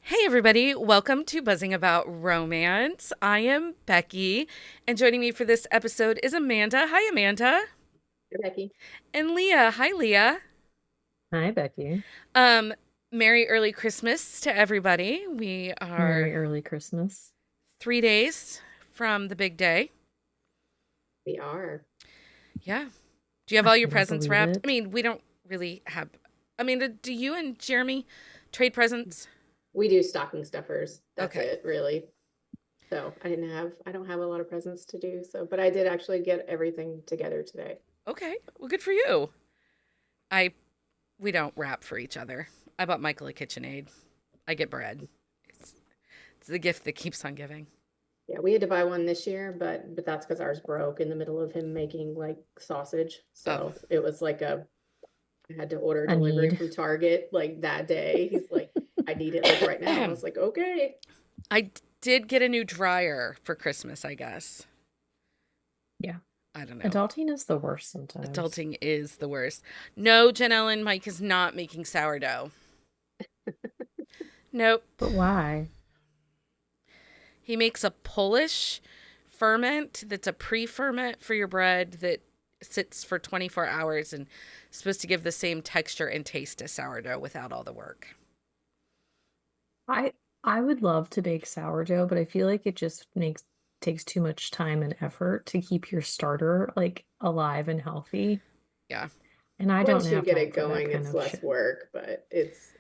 Hey, everybody. Welcome to Buzzing About Romance. I am Becky, and joining me for this episode is Amanda. Hi, Amanda. Hey, Becky. And Leah. Hi, Leah. Hi, Becky. Um, Merry early Christmas to everybody. We are Merry early Christmas. 3 days from the big day. We are. Yeah. Do you have I all your can't presents believe wrapped? I it. mean, we don't really have. Amanda, do you and Jeremy trade presents? We do stocking stuffers. That's Okay. it, really. So I don't have a lot of presents to do. So, but I did actually get everything together today. Okay. Well, good for you. I We don't wrap for each other. I bought Michael a KitchenAid. I get bread. It's it's the gift that keeps on giving. Yeah, we had to buy one this year, but that's because ours broke in the middle of him making like sausage. Oh, So it was like I had to order A delivery need. from Target like that day. He's like, I need it like right now. I was like, okay. I did get a new dryer for Christmas, I guess. Yeah. I don't know. Adulting is the worst sometimes. Adulting is the worst. No, Janelle and Mike is not making sourdough. Nope. But why? He makes a Polish ferment that's a pre-ferment for your bread that sits for 24 hours and is supposed to give the same texture and taste as sourdough without all the work. I I would love to bake sourdough, but I feel like it just takes too much time and effort to keep your starter like alive and healthy. Yeah. And I don't Once you have get time it for that going, kind it's of less shit. work, but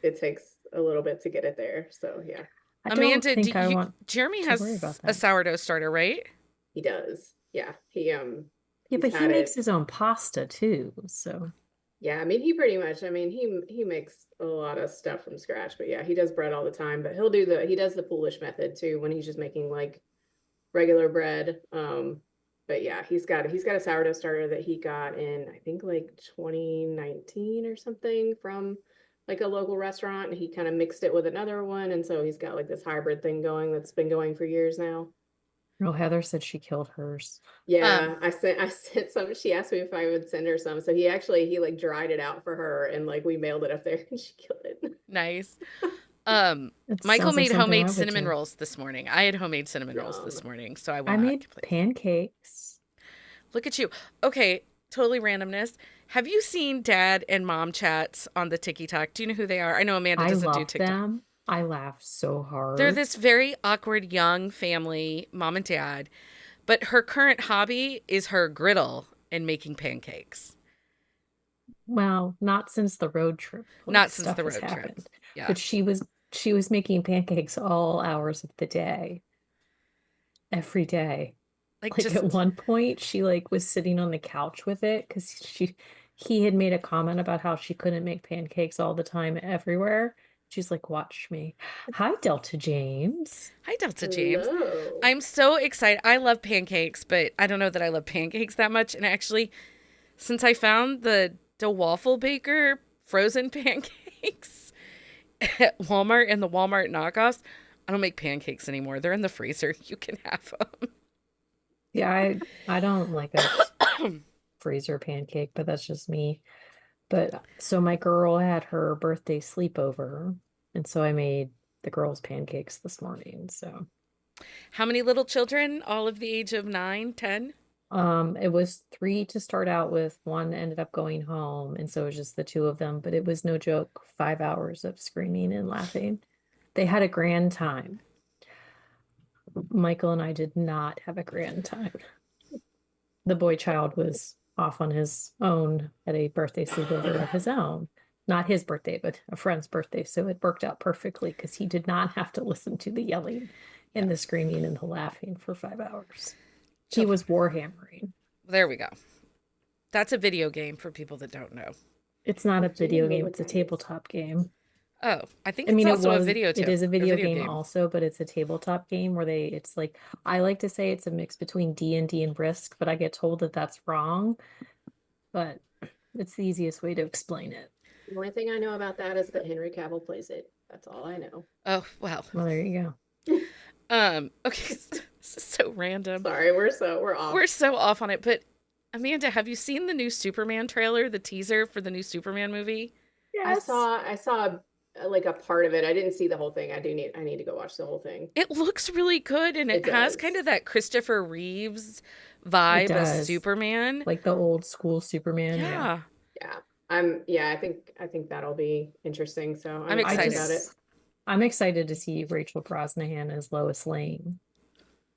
it takes a little bit to get it there. So yeah, I don't Amanda, think I want Jeremy to worry has about a that. sourdough starter, right? he does. Yeah, Yeah, he's but he had makes it. his own pasta too. So, Yeah, I mean, he pretty much, I mean, he makes a lot of stuff from scratch, but yeah, he does bread all the time, but he does the Polish method too when he's just making like regular bread. But yeah, he's got a sourdough starter that he got in I think like 2019 or something from like a local restaurant, and he kind of mixed it with another one, and so he's got like this hybrid thing going that's been going for years now. no, Heather said she killed hers. Um, Yeah, I sent some. She asked me if I would send her some. So he like dried it out for her and like we mailed it up there and she killed it. nice. Um, It Michael sounds like made something homemade I would cinnamon do. rolls this morning. I had homemade cinnamon rolls Yum. this morning, so I will I not made complain. pancakes. Look at you. Okay, totally randomness. Have you seen dad and mom chats on the TikTok? Do you know who they are? I know Amanda I doesn't do love TikTok. them. I laugh so They're hard. this very awkward young family, mom and dad, but her current hobby is her griddle and making pancakes. Well, not since the road trip, like Not since the stuff has road trip. happened. Yeah. But she was making pancakes all hours of the day, every day. Like Like at just one point she like was sitting on the couch with it because he had made a comment about how she couldn't make pancakes all the time everywhere. She's like, watch me. Hi, Delta James. Hi Delta James. Hello. I'm so excited. I love pancakes, but I don't know that I love pancakes that much. And actually, since I found the DeWaffle Baker frozen pancakes at Walmart and the Walmart knockoffs, I don't make pancakes anymore. They're in the freezer. You can have them. Yeah, I don't like a freezer pancake, but that's just me. But so my girl had her birthday sleepover, and so I made the girls pancakes this morning. So, How many little children? All of the age of 9, 10? it was three to start out with. One ended up going home, and so it was just the two of them. But it was no joke, 5 hours of screaming and laughing. They had a grand time. Michael and I did not have a grand time. The boy child was off on his own at a birthday sleepover of his own. Not his birthday, but a friend's birthday. So it worked out perfectly because he did not have to listen to the yelling Yeah. and the screaming and the laughing for 5 hours. He Children. was warhammering. There we go. That's a video game for people that don't know. It's not a Do you video know game, what it's a that is? tabletop game. Oh, I think I it's mean, also it is a a video video game game. also, but it's a tabletop game where it's like, I like to say it's a mix between D&D and Risk, but I get told that that's wrong. But it's the easiest way to explain it. The only thing I know about that is that Henry Cavill plays it. That's all I know. Oh, well. Well, there you go. Okay, this is so random. Sorry, we're off. We're so off on it, but Amanda, have you seen the new Superman trailer, the teaser for the new Superman movie? Yes. I saw like a part of it. I didn't see the whole thing. I need to go watch the whole thing. It looks really good, and it It has does. kind of that Christopher Reeves It vibe as does. Superman. Like the old school Superman. Yeah. Yeah, Yeah. I think that'll be interesting. So I'm I'm excited excited. about it. I'm excited to see Rachel Brosnahan as Lois Lane.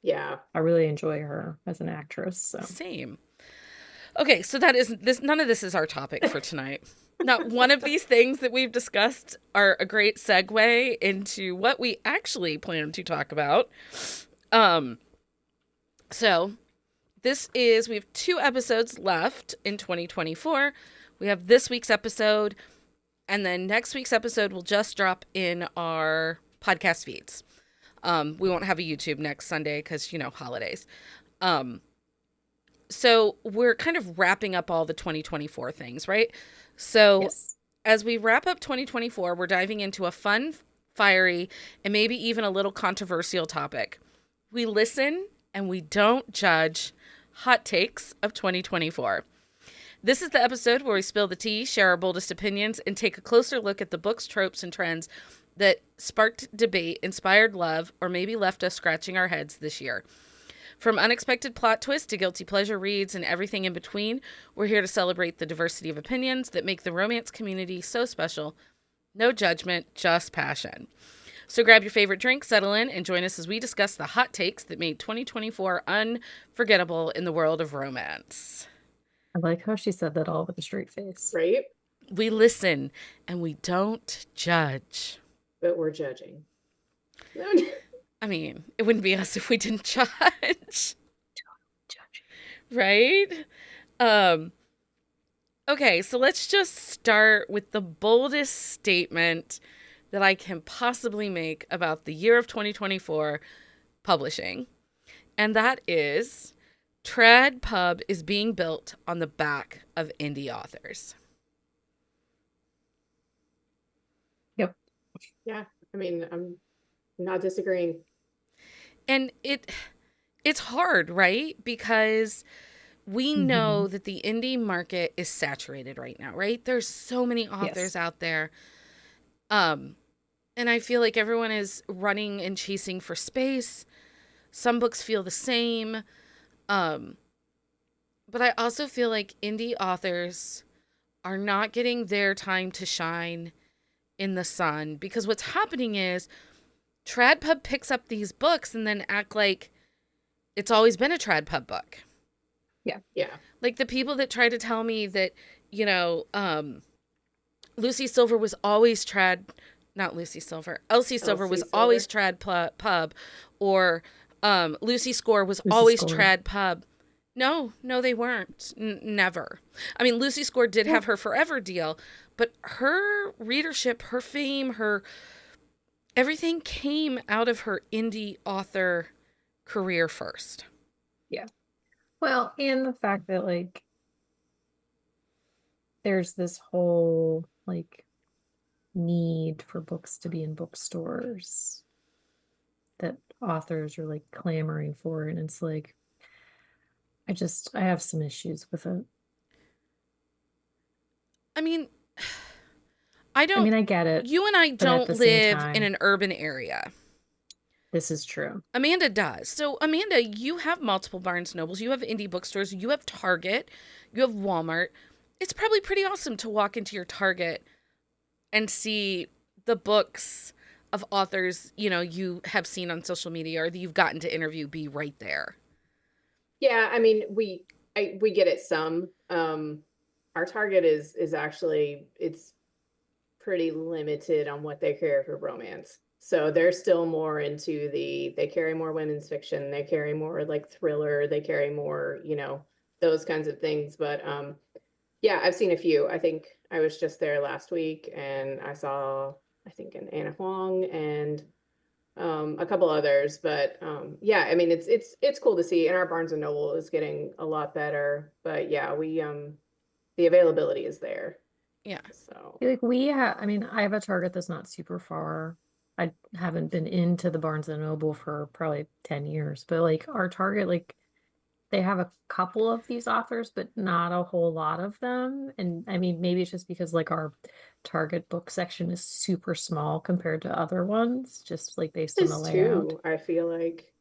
Yeah. I really enjoy her as an actress. So Same. Okay, so that is this. None of this is our topic for tonight. Not one of these things that we've discussed are a great segue into what we actually plan to talk about. So we have 2 episodes left in 2024. We have this week's episode, and then next week's episode will just drop in our podcast feeds. We won't have a YouTube next Sunday because, holidays. So we're kind of wrapping up all the 2024 things, right? So yes. as we wrap up 2024, we're diving into a fun, fiery, and maybe even a little controversial topic. We listen and we don't judge hot takes of 2024. This is the episode where we spill the tea, share our boldest opinions, and take a closer look at the books, tropes, and trends that sparked debate, inspired love, or maybe left us scratching our heads this year. From unexpected plot twists to guilty pleasure reads and everything in between, we're here to celebrate the diversity of opinions that make the romance community so special. No judgment, just passion. So grab your favorite drink, settle in, and join us as we discuss the hot takes that made 2024 unforgettable in the world of romance. I like how she said that all with a straight face. Right. We listen and we don't judge. But we're judging. I mean, it wouldn't be us if we didn't judge. Right? Okay, so let's just start with the boldest statement that I can possibly make about the year of 2024 publishing. And that is Trad Pub is being built on the back of indie authors. Yep. Yeah. I mean, I'm not disagreeing. And it's hard, right? Because we know that the indie market is saturated right now, right? There's so many authors out there. And I feel like everyone is running and chasing for space. Some books feel the same. But I also feel like indie authors are not getting their time to shine in the sun, because what's happening is Trad Pub picks up these books and then act like it's always been a Trad Pub book. Yeah. Yeah. Like the people that try to tell me that, Lucy Silver was always not Lucy Silver, Elsie Silver was always Trad Pub, or Lucy Score was always Trad Pub. No, they weren't. Never. I mean, Lucy Score did have her forever deal, but her readership, her fame, everything came out of her indie author career first. Yeah. Well, and the fact that there's this whole need for books to be in bookstores that authors are clamoring for, and it's I have some issues with it. I mean, I get it. You and I don't live in an urban area. This is true. Amanda does. So, Amanda, you have multiple Barnes Nobles. You have indie bookstores. You have Target. You have Walmart. It's probably pretty awesome to walk into your Target and see the books of authors, you have seen on social media or that you've gotten to interview be right there. Yeah, I mean, we get it some. Our Target is actually, it's pretty limited on what they carry for romance. So they're still more into they carry more women's fiction, they carry more thriller, they carry more, those kinds of things. But yeah, I've seen a few. I think I was just there last week and I saw, I think, an Anna Huang and a couple others. But yeah, I mean, it's cool to see. And our Barnes and Noble is getting a lot better. But yeah, we the availability is there. Yeah. So I have a Target that's not super far. I haven't been into the Barnes and Noble for probably 10 years, but our Target, they have a couple of these authors, but not a whole lot of them. And I mean, maybe it's just because like our Target book section is super small compared to other ones, just like based on the This layout. too, I feel like.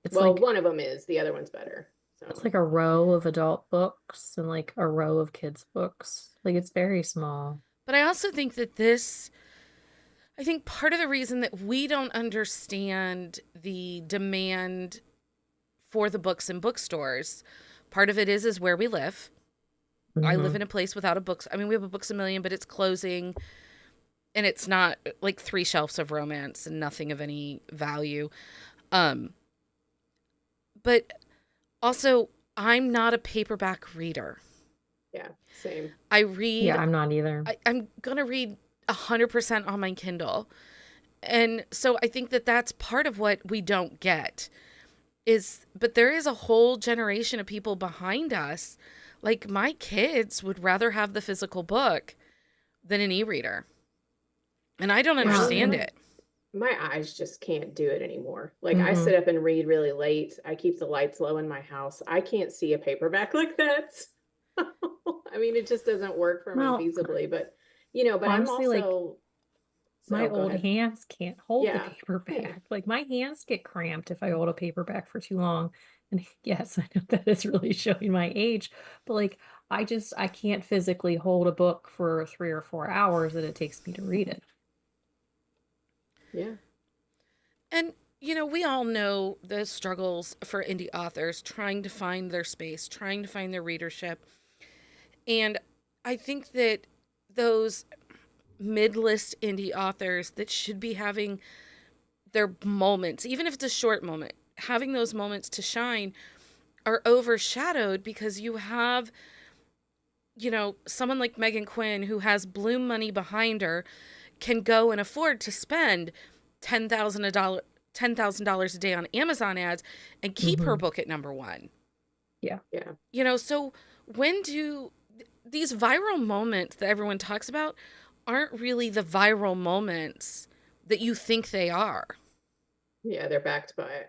It's Well, like one of them is, the other one's better. it's So like a row of adult books and like a row of kids books. Like it's very small. But I also think that I think part of the reason that we don't understand the demand for the books in bookstores, part of it is where we live. I live Mhm. in a place without a books. I mean, we have a Books a Million, but it's closing, and it's not like 3 shelves of romance and nothing of any value. Um, but also, I'm not a paperback reader. yeah, same. I Yeah, read. I'm not either. I'm gonna read 100% on my Kindle, and so I think that that's part of what we don't get is. But there is a whole generation of people behind us. Like my kids would rather have the physical book than an e-reader, and I don't Yeah, Well, understand and it. my eyes just can't do it anymore. Like I mhm. sit up and read really late. I keep the lights low in my house. I can't see a paperback like that. I mean, it just doesn't work for me Well, feasibly, but but I'm honestly, like also my so go old ahead. hands can't hold the Yeah. Yeah. paperback. Like my hands get cramped if I hold a paperback for too long. And yes, I know that is really showing my age, but like I can't physically hold a book for 3 or 4 hours that it takes me to read it. Yeah. And we all know the struggles for indie authors trying to find their space, trying to find their readership. And I think that those mid-list indie authors that should be having their moments, even if it's a short moment, having those moments to shine are overshadowed because you have, someone like Megan Quinn who has Bloom money behind her can go and afford to spend $10,000 a day on Amazon ads and keep her Hmm. book at number one. Yeah. Yeah. So when do these viral moments that everyone talks about aren't really the viral moments that you think they are? Yeah, they're backed by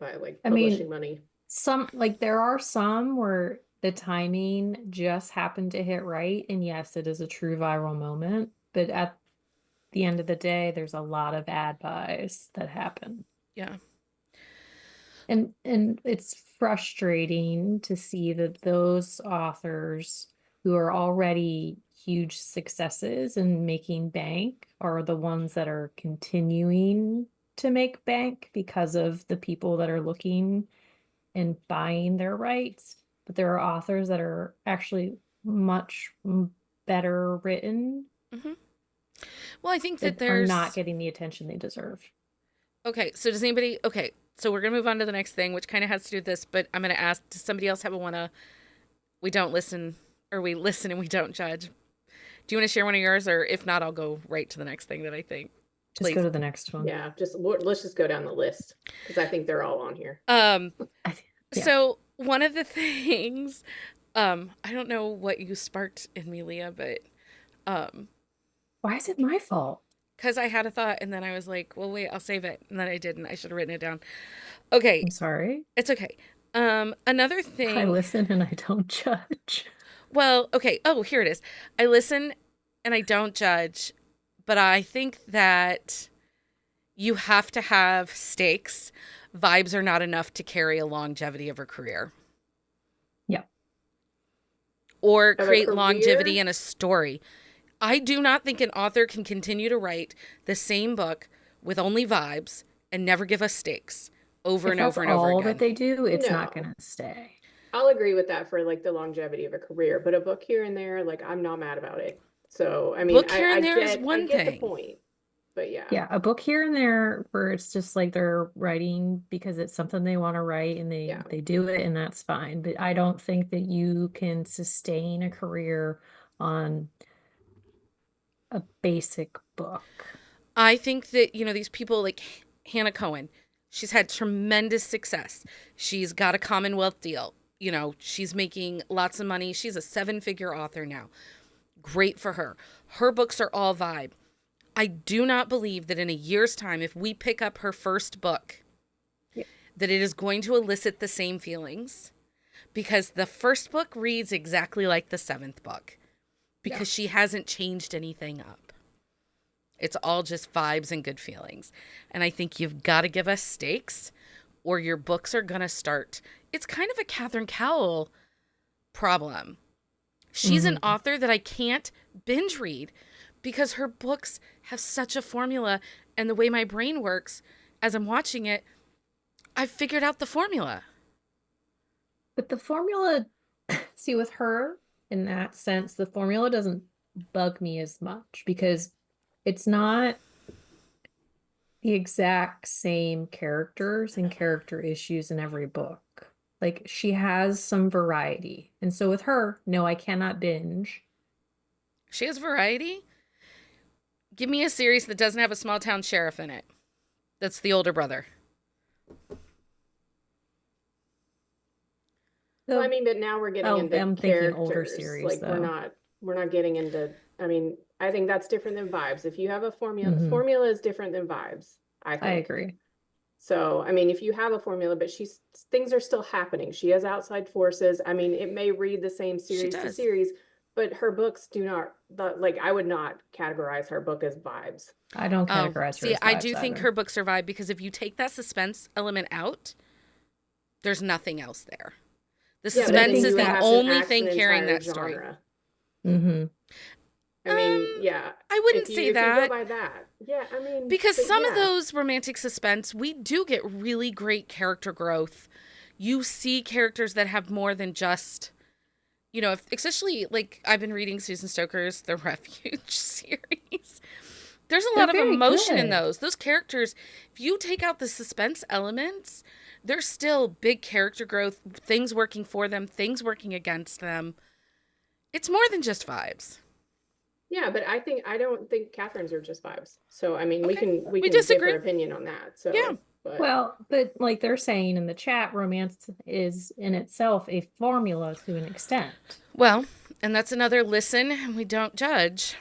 like I mean, publishing money. some like there are some where the timing just happened to hit right. And yes, it is a true viral moment. But at the end of the day, there's a lot of ad buys that happen. Yeah. And it's frustrating to see that those authors who are already huge successes and making bank are the ones that are continuing to make bank because of the people that are looking and buying their rights. But there are authors that are actually much better written hmm Well, I think that that are not there's. getting the attention they deserve. Okay. So does anybody. Okay. So we're going to move on to the next thing, which kind of has to do with this, but I'm going to ask, does somebody else have a wanna? We don't listen, or we listen and we don't judge. Do you want to share one of yours? Or if not, I'll go right to the next thing that I think. Just go Please. to the next one. Yeah, let's just go down the list because I think they're all on here. Um, Yeah. so one of the things, I don't know what you sparked in me, Leah, but Why is it my fault? because I had a thought and then I was like, well, wait, I'll save it. And then I didn't. I should have written it down. Okay, I'm sorry. it's okay. Another I thing, listen and I don't judge. well, okay. Oh, here it is. I listen and I don't judge, but I think that you have to have stakes. Vibes are not enough to carry a longevity of a career Yeah. or Of a create longevity career? in a story. I do not think an author can continue to write the same book with only vibes and never give us stakes over If and that's over and over all that again. they do, it's not No. going to stay. I'll agree with that for like the longevity of a career, but a book here and there, like I'm not mad about it. So, I mean, Book here I and there is I one get the thing. point. But yeah. Yeah, a book here and there where it's just like they're writing because it's something they want to write and Yeah. they do it and that's fine. But I don't think that you can sustain a career on a basic book. I think that, these people like Hannah Cohen, she's had tremendous success. She's got a Commonwealth deal. She's making lots of money. She's a 7-figure author now. Great for her. Her books are all vibe. I do not believe that in a year's time, if we pick up her first book, Yeah. that it is going to elicit the same feelings because the first book reads exactly like the seventh book because she hasn't changed anything up. It's all just vibes and good feelings. And I think you've got to give us stakes or your books are going to start. It's kind of a Catherine Cowell problem. She's an author that I can't binge read because her books have such a formula. And the way my brain works as I'm watching it, I've figured out the formula. But the formula, see, with her, in that sense, the formula doesn't bug me as much because it's not the exact same characters and character issues in every book. Like, she has some variety. And so with her, no, I cannot binge. She has variety. Give me a series that doesn't have a small town sheriff in it. That's the older brother. Well, I mean, but now we're getting into I'm thinking older characters. series, Like though. we're not getting into. I mean, I think that's different than vibes. If you have a formula, Mhm. formula is different than vibes. I think. I agree. So, I mean, if you have a formula, but things are still happening. She has outside forces. I mean, it may read the same series to does. series, but her books do not. Like, I would not categorize her book as vibes. I don't categorize her See, as I vibes do think either. her books are vibe because if you take that suspense element out, there's nothing else there. The Yeah, but then suspense is you the have to only axe thing an carrying entire that story. genre. Mm-hmm. I mean, yeah. I wouldn't say If you that. go by that, yeah, I mean, Because but some of yeah. those romantic suspense, we do get really great character growth. You see characters that have more than just, you know, especially like I've been reading Susan Stoker's The Refuge series. There's a lot of They're very emotion in good. those. Those characters, if you take out the suspense elements, there's still big character growth, things working for them, things working against them. It's more than just vibes. Yeah, but I don't think Catherine's are just vibes. So I mean, we Okay. can We differ disagree. opinion on that. So Yeah. but Well, but like they're saying in the chat, romance is in itself a formula to an extent. Well, and that's another listen, and we don't judge.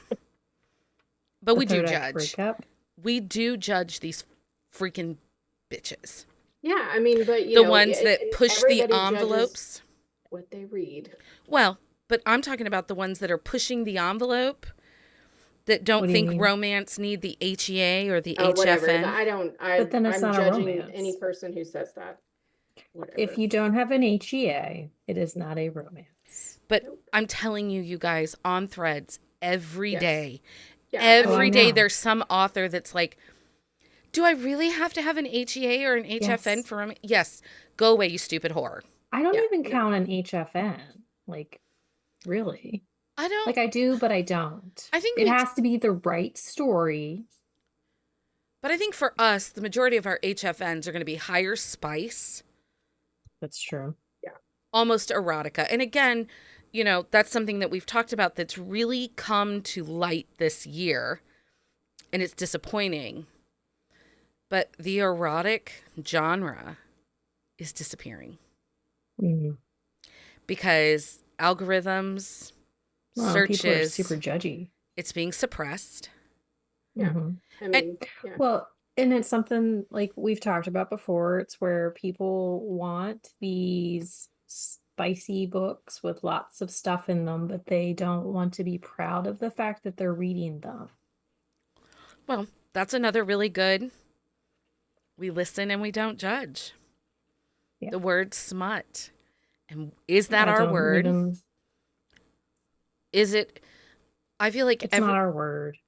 But The we do third act judge. breakup. We do judge these freaking bitches. yeah, I mean, but The ones that push the everybody judges envelopes. what they read. Well, but I'm talking about the ones that are pushing the envelope that don't What do you think mean? romance need the HEA or the Whatever. HFN. But then it's I'm not a judging romance. any person who says that. Whatever. If you don't have an HEA, it is not a romance. But Nope. I'm telling you, you guys, on Threads every Yes. day, Yeah, every I day know. there's some author that's like, do I really have to have an HEA or an HFN Yes. for romance? Yes. Go away, you stupid whore. I don't Yeah, even no. count an HFN. Like, really? I don't. Like, I do, but I don't. I think it we- has to be the right story. But I think for us, the majority of our HFNs are going to be higher spice, That's true. almost erotica. And again, you know, that's something that we've talked about that's really come to light this year. And it's disappointing. But the erotic genre is disappearing Mhm. because algorithms, Well, people are searches, super judgy. it's being suppressed. Yeah. Mhm. I mean, yeah. Well, and it's something like we've talked about before. It's where people want these spicy books with lots of stuff in them, but they don't want to be proud of the fact that they're reading them. Well, that's another really good. We listen and we don't judge. Yeah. The word smut. And is that I our don't word? even- Is it? I feel like It's not our word.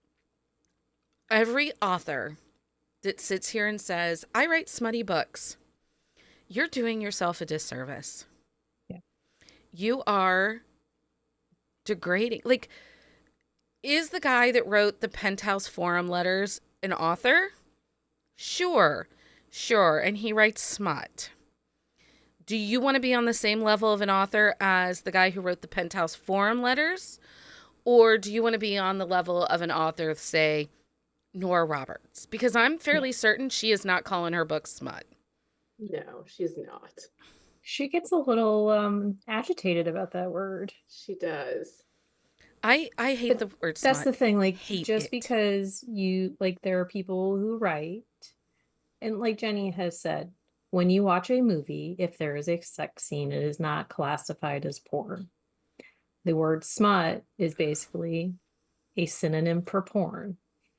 every author that sits here and says, I write smutty books, you're doing yourself a disservice. Yeah. You are degrading. Like, is the guy that wrote the Penthouse Forum letters an author? Sure. And he writes smut. Do you want to be on the same level of an author as the guy who wrote the Penthouse Forum letters? Or do you want to be on the level of an author, say, Nora Roberts? Because I'm fairly certain she is not calling her book smut. No, she's not. She gets a little agitated about that word. She does. I hate the word smut. That's the thing, like, Hate just it. because you, like, there are people who write, and like Jenny has said, when you watch a movie, if there is a sex scene, it is not classified as porn. The word smut is basically a synonym for porn.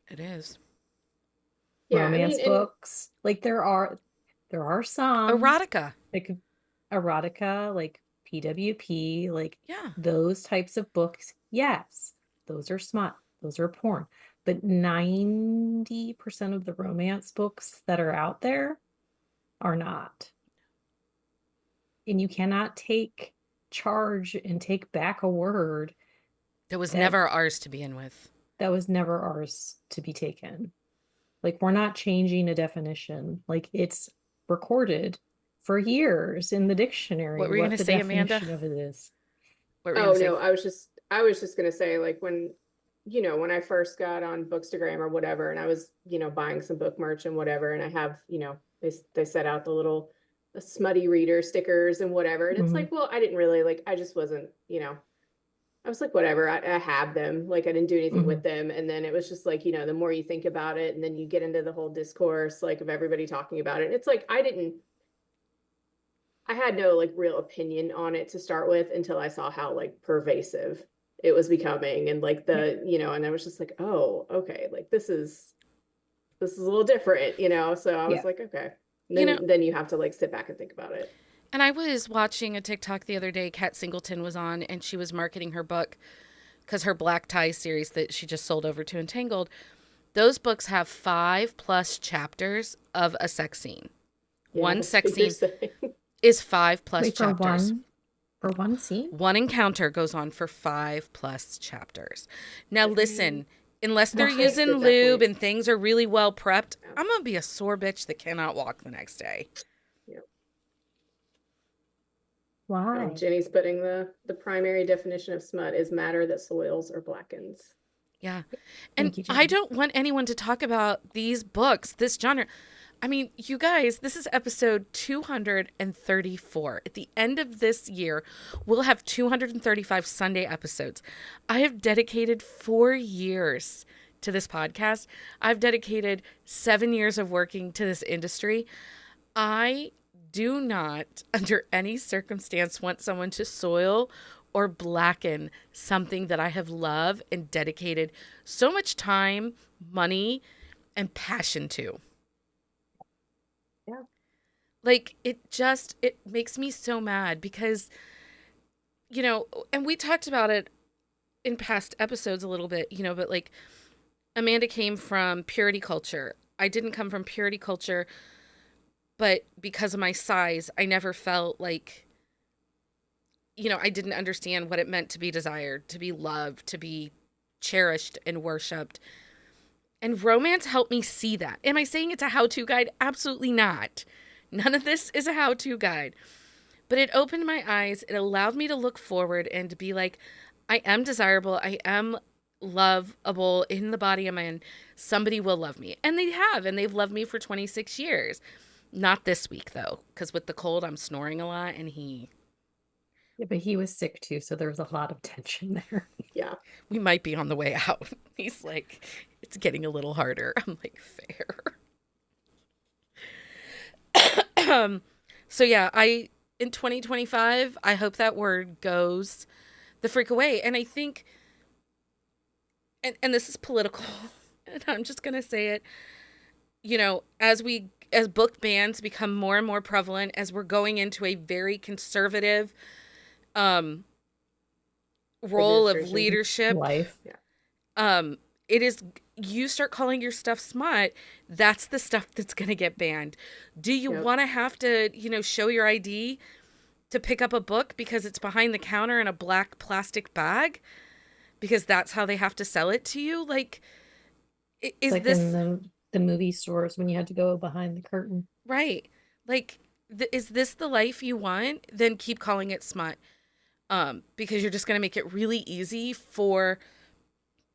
It is. Yeah, Romance books, like there are some Erotica. like erotica, like PWP, like Yeah. those types of books. Yes, those are smut. Those are porn. But 90% of the romance books that are out there are not. And you cannot take charge and take back a word That was that never ours to begin with. that was never ours to be taken. Like, we're not changing a definition. Like, it's recorded for years in the dictionary What were you what going to the say, Amanda? definition of it is. What were you Oh going to say? no, I was just gonna say, like, when, you know, when I first got on Bookstagram or whatever, and I was, you know, buying some book merch and whatever, and I have, you know, they set out the little smutty reader stickers and whatever, and it's Mhm. like, well, I didn't really like, I just wasn't, you know, I was like, whatever, I have them, like I didn't do anything with them, and then it was just like, you know, the more you think about it, and then you get into the whole discourse, like, of everybody talking about it, it's like I had no like real opinion on it to start with until I saw how like pervasive it was becoming, and like the, you know, and I was just like, oh, okay, like this is a little different, you know. So I was Yeah. like, okay. You know- Then you have to like sit back and think about it. And I was watching a TikTok the other day. Kat Singleton was on, and she was marketing her book because her Black Tie series that she just sold over to Entangled, those books have 5+ chapters of a sex scene. Yeah, One that's sex what you're scene saying. is 5+ Wait, chapters. for one scene? One encounter goes on for 5+ chapters. Now listen, unless they're Why? using At that lube point. and things are really well prepped, Yeah. I'm gonna be a sore bitch that cannot walk the next day. Why? Jenny's putting the primary definition of smut is matter that soils or blackens. Yeah. Thank And you, I Jenny. don't want anyone to talk about these books, this genre. I mean, you guys, this is episode 234. At the end of this year, we'll have 235 Sunday episodes. I have dedicated 4 years to this podcast. I've dedicated 7 years of working to this industry. I do not, under any circumstance, want someone to soil or blacken something that I have loved and dedicated so much time, money, and passion to. Yeah. Like, it makes me so mad because, you know, and we talked about it in past episodes a little bit, you know, but like Amanda came from purity culture. I didn't come from purity culture, but because of my size, I never felt like, you know, I didn't understand what it meant to be desired, to be loved, to be cherished and worshipped. And romance helped me see that. Am I saying it's a how-to guide? Absolutely not. None of this is a how-to guide. But it opened my eyes. It allowed me to look forward and to be like, I am desirable. I am lovable in the body I'm in. Somebody will love me. And they have. And they've loved me for 26 years. Not this week, though, because with the cold, I'm snoring a lot, and Yeah, but he was sick too, so there was a lot of tension there. Yeah. we might be on the way out. He's like, it's getting a little harder. I'm like, fair. So yeah, in 2025, I hope that word goes the freak away. And I think, and this is political, and I'm just going to say it, you know, as book bans become more and more prevalent, as we're going into a very conservative role of leadership, Life. it is, you start calling your stuff smut, that's the stuff that's going to get banned. Do you want to have to, you know, show your ID to pick up a book because it's behind the counter in a black plastic bag? Because that's how they have to sell it to you? Like, is like this... in the movie stores when you had to go behind the curtain. Right. Like, is this the life you want? Then keep calling it smut. Because you're just going to make it really easy for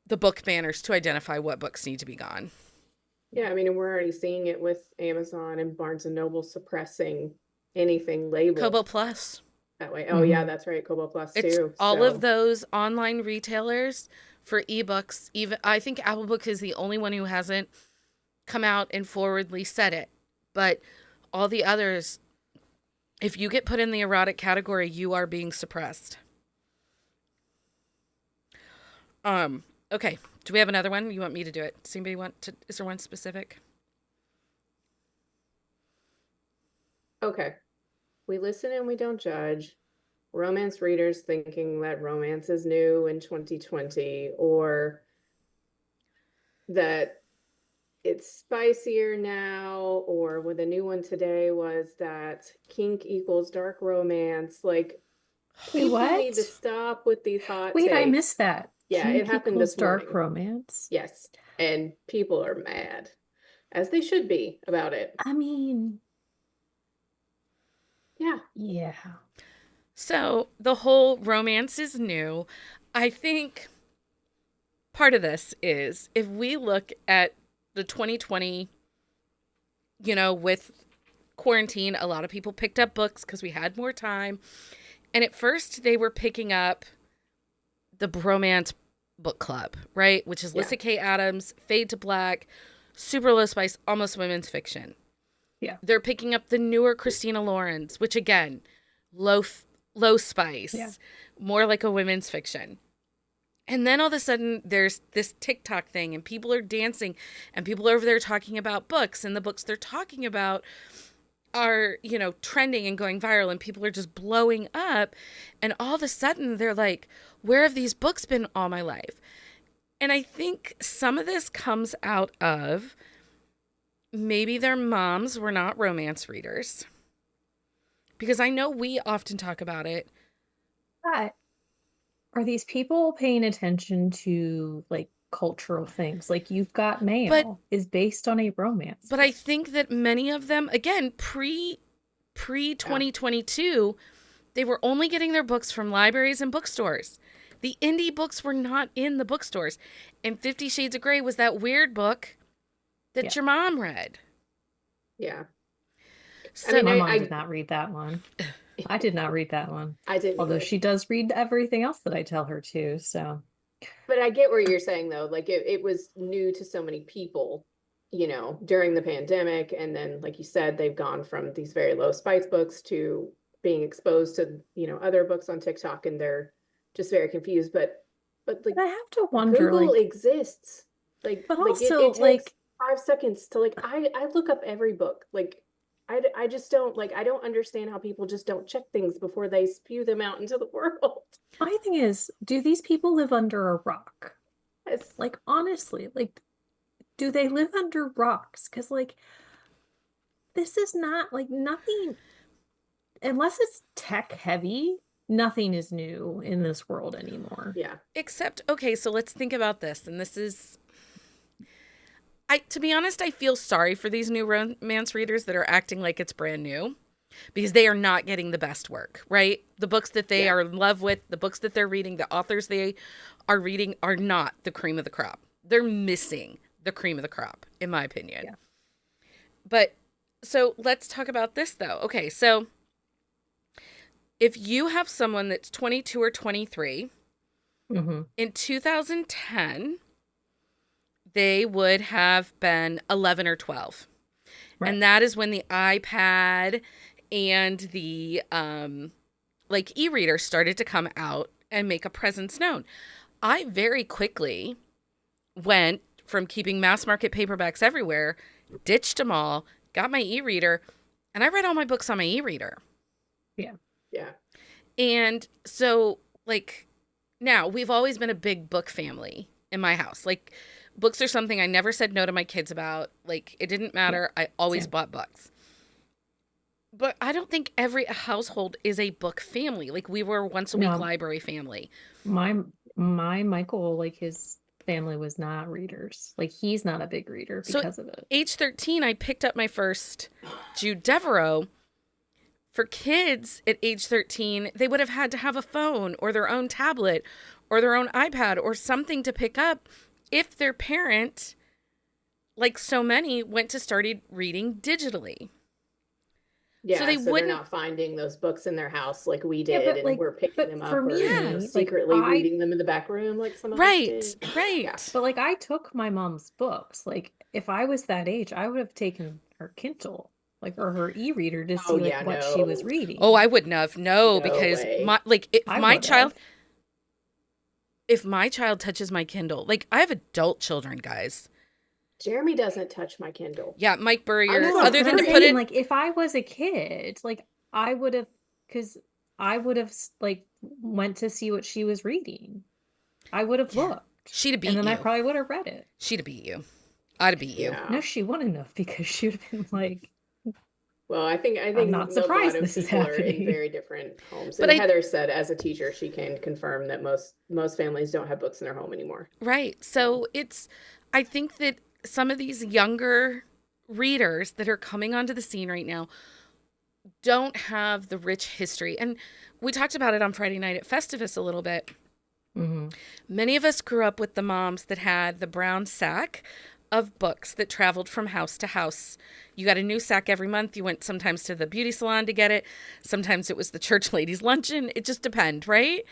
the book banners to identify what books need to be gone. Yeah, I mean, and we're already seeing it with Amazon and Barnes and Noble suppressing anything labeled Kobo Plus. that way. Oh yeah, that's right, Kobo Plus It's too. all of those online retailers for ebooks. Even I think Apple Book is the only one who hasn't come out and forwardly said it. But all the others, if you get put in the erotic category, you are being suppressed. Okay. Do we have another one? You want me to do it? Does anybody want to? Is there one specific? Okay. We listen and we don't judge. Romance readers thinking that romance is new in 2020, or that it's spicier now, or with a new one today was that kink equals dark romance. Like, Wait, people what? need to stop with these hot Wait, I takes. missed that. Yeah, Kink it happened equals this dark morning. romance. Yes, and people are mad, as they should be, about it. I mean, Yeah. yeah. So the whole romance is new. I think part of this is if we look at the 2020, with quarantine, a lot of people picked up books because we had more time. And at first they were picking up the bromance book club, right? Which is Yeah. Lyssa Kay Adams, Fade to Black, super low spice, almost women's fiction. Yeah. They're picking up the newer Christina Lauren's, which again, low spice, Yeah. more like a women's fiction. And then all of a sudden there's this TikTok thing and people are dancing and people are over there talking about books, and the books they're talking about are, trending and going viral, and people are just blowing up. And all of a sudden they're like, where have these books been all my life? And I think some of this comes out of maybe their moms were not romance readers. Because I know we often talk about it. But are these people paying attention to like cultural things? Like You've Got Mail is based on a romance. But I think that many of them, again, pre 2022, they were only getting their books from libraries and bookstores. The indie books were not in the bookstores. And 50 Shades of Grey was that weird book that your mom read. Yeah. So my mom did not read that one. I did not read that one. I didn't. Although either. she does read everything else that I tell her to. So, But I get what you're saying, though. Like, it was new to so many people, during the pandemic. And then, like you said, they've gone from these very low spice books to being exposed to, other books on TikTok, and they're just very confused. But like, I have to wonder, Google like, exists. Like, but it also, takes like, 5 seconds to, like, I look up every book. Like, I just don't, like, I don't understand how people just don't check things before they spew them out into the world. my thing is, do these people live under a rock? Yes. Like, honestly, like, do they live under rocks? Because, like, this is not, like, nothing, unless it's tech heavy, nothing is new in this world anymore. Yeah. except, okay, so let's think about this. And this is, to be honest, I feel sorry for these new romance readers that are acting like it's brand new, because they are not getting the best work, right? The books that they are in love with, the books that they're reading, the authors they are reading are not the cream of the crop. They're missing the cream of the crop, in my opinion. Yeah. But so let's talk about this, though. Okay, so if you have someone that's 22 or 23, in 2010, they would have been 11 or 12. Right. And that is when the iPad and the e-reader started to come out and make a presence known. I very quickly went from keeping mass market paperbacks everywhere, ditched them all, got my e-reader, and I read all my books on my e-reader. Yeah. Yeah. And so, like, now we've always been a big book family in my house. Like, books are something I never said no to my kids about. Like, it didn't matter. I always bought books. But I don't think every household is a book family. Like, we were once a week library family. My Michael, like, his family was not readers. Like, he's not a big reader because of it. Age 13, I picked up my first Jude Devereaux. For kids at age 13, they would have had to have a phone or their own tablet or their own iPad or something to pick up if their parent, like so many, went to started reading digitally. Yeah, so they're not finding those books in their house like we did, but, and like, we're picking them up for or me, secretly like, reading them in the back room like some of us Right, did. right. Yeah. But, like, I took my mom's books. Like, if I was that age, I would have taken her Kindle. like, or her e-reader to see Oh like yeah, what she was no, reading. Oh, I wouldn't have. No, no because way. I would have. if my child touches my Kindle, like I have adult children, guys. Jeremy doesn't touch my Kindle. Yeah, Mike Burrier, I'm Look, other but than I'm to put saying, it, like, if I was a kid, like, I would have, because I would have, like, went to see what she was reading. I would have yeah, looked. she'd have And beat then I you. probably would have read it. She'd have beat you. I'd have beat you. Yeah. No, she wouldn't have, because she would have been like, Well, I think I'm not a lot surprised of this is people are in happening. very different homes. But And I, Heather said, as a teacher, she can confirm that most families don't have books in their home anymore. right. So I think that some of these younger readers that are coming onto the scene right now don't have the rich history. And we talked about it on Friday night at Festivus a little bit. Mm-hmm. Many of us grew up with the moms that had the brown sack of books that traveled from house to house. You got a new sack every month. You went sometimes to the beauty salon to get it. Sometimes it was the church ladies' luncheon. It just depends, right?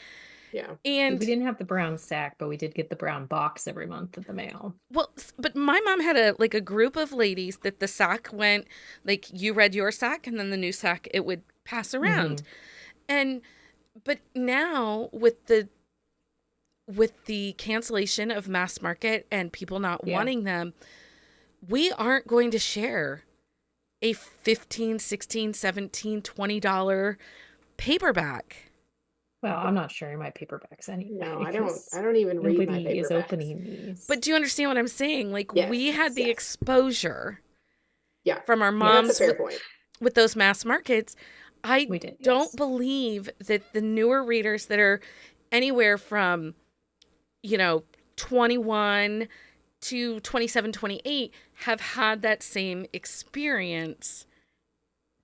Yeah. We And didn't have the brown sack, but we did get the brown box every month in the mail. well, but my mom had a group of ladies that the sack went, like you read your sack and then the new sack it would pass around. And but now with the cancellation of mass market and people not Yeah. wanting them, we aren't going to share a $15, $16, $17, $20 paperback. Well, I'm not sharing my paperbacks anyway. No, I because don't even read my nobody is paperbacks. opening these. But do you understand what I'm saying? Like Yes, we had the yes. exposure Yeah. from our That's a moms fair point. with those mass markets. I We did, don't yes. believe that the newer readers that are anywhere from 21 to 27, 28 have had that same experience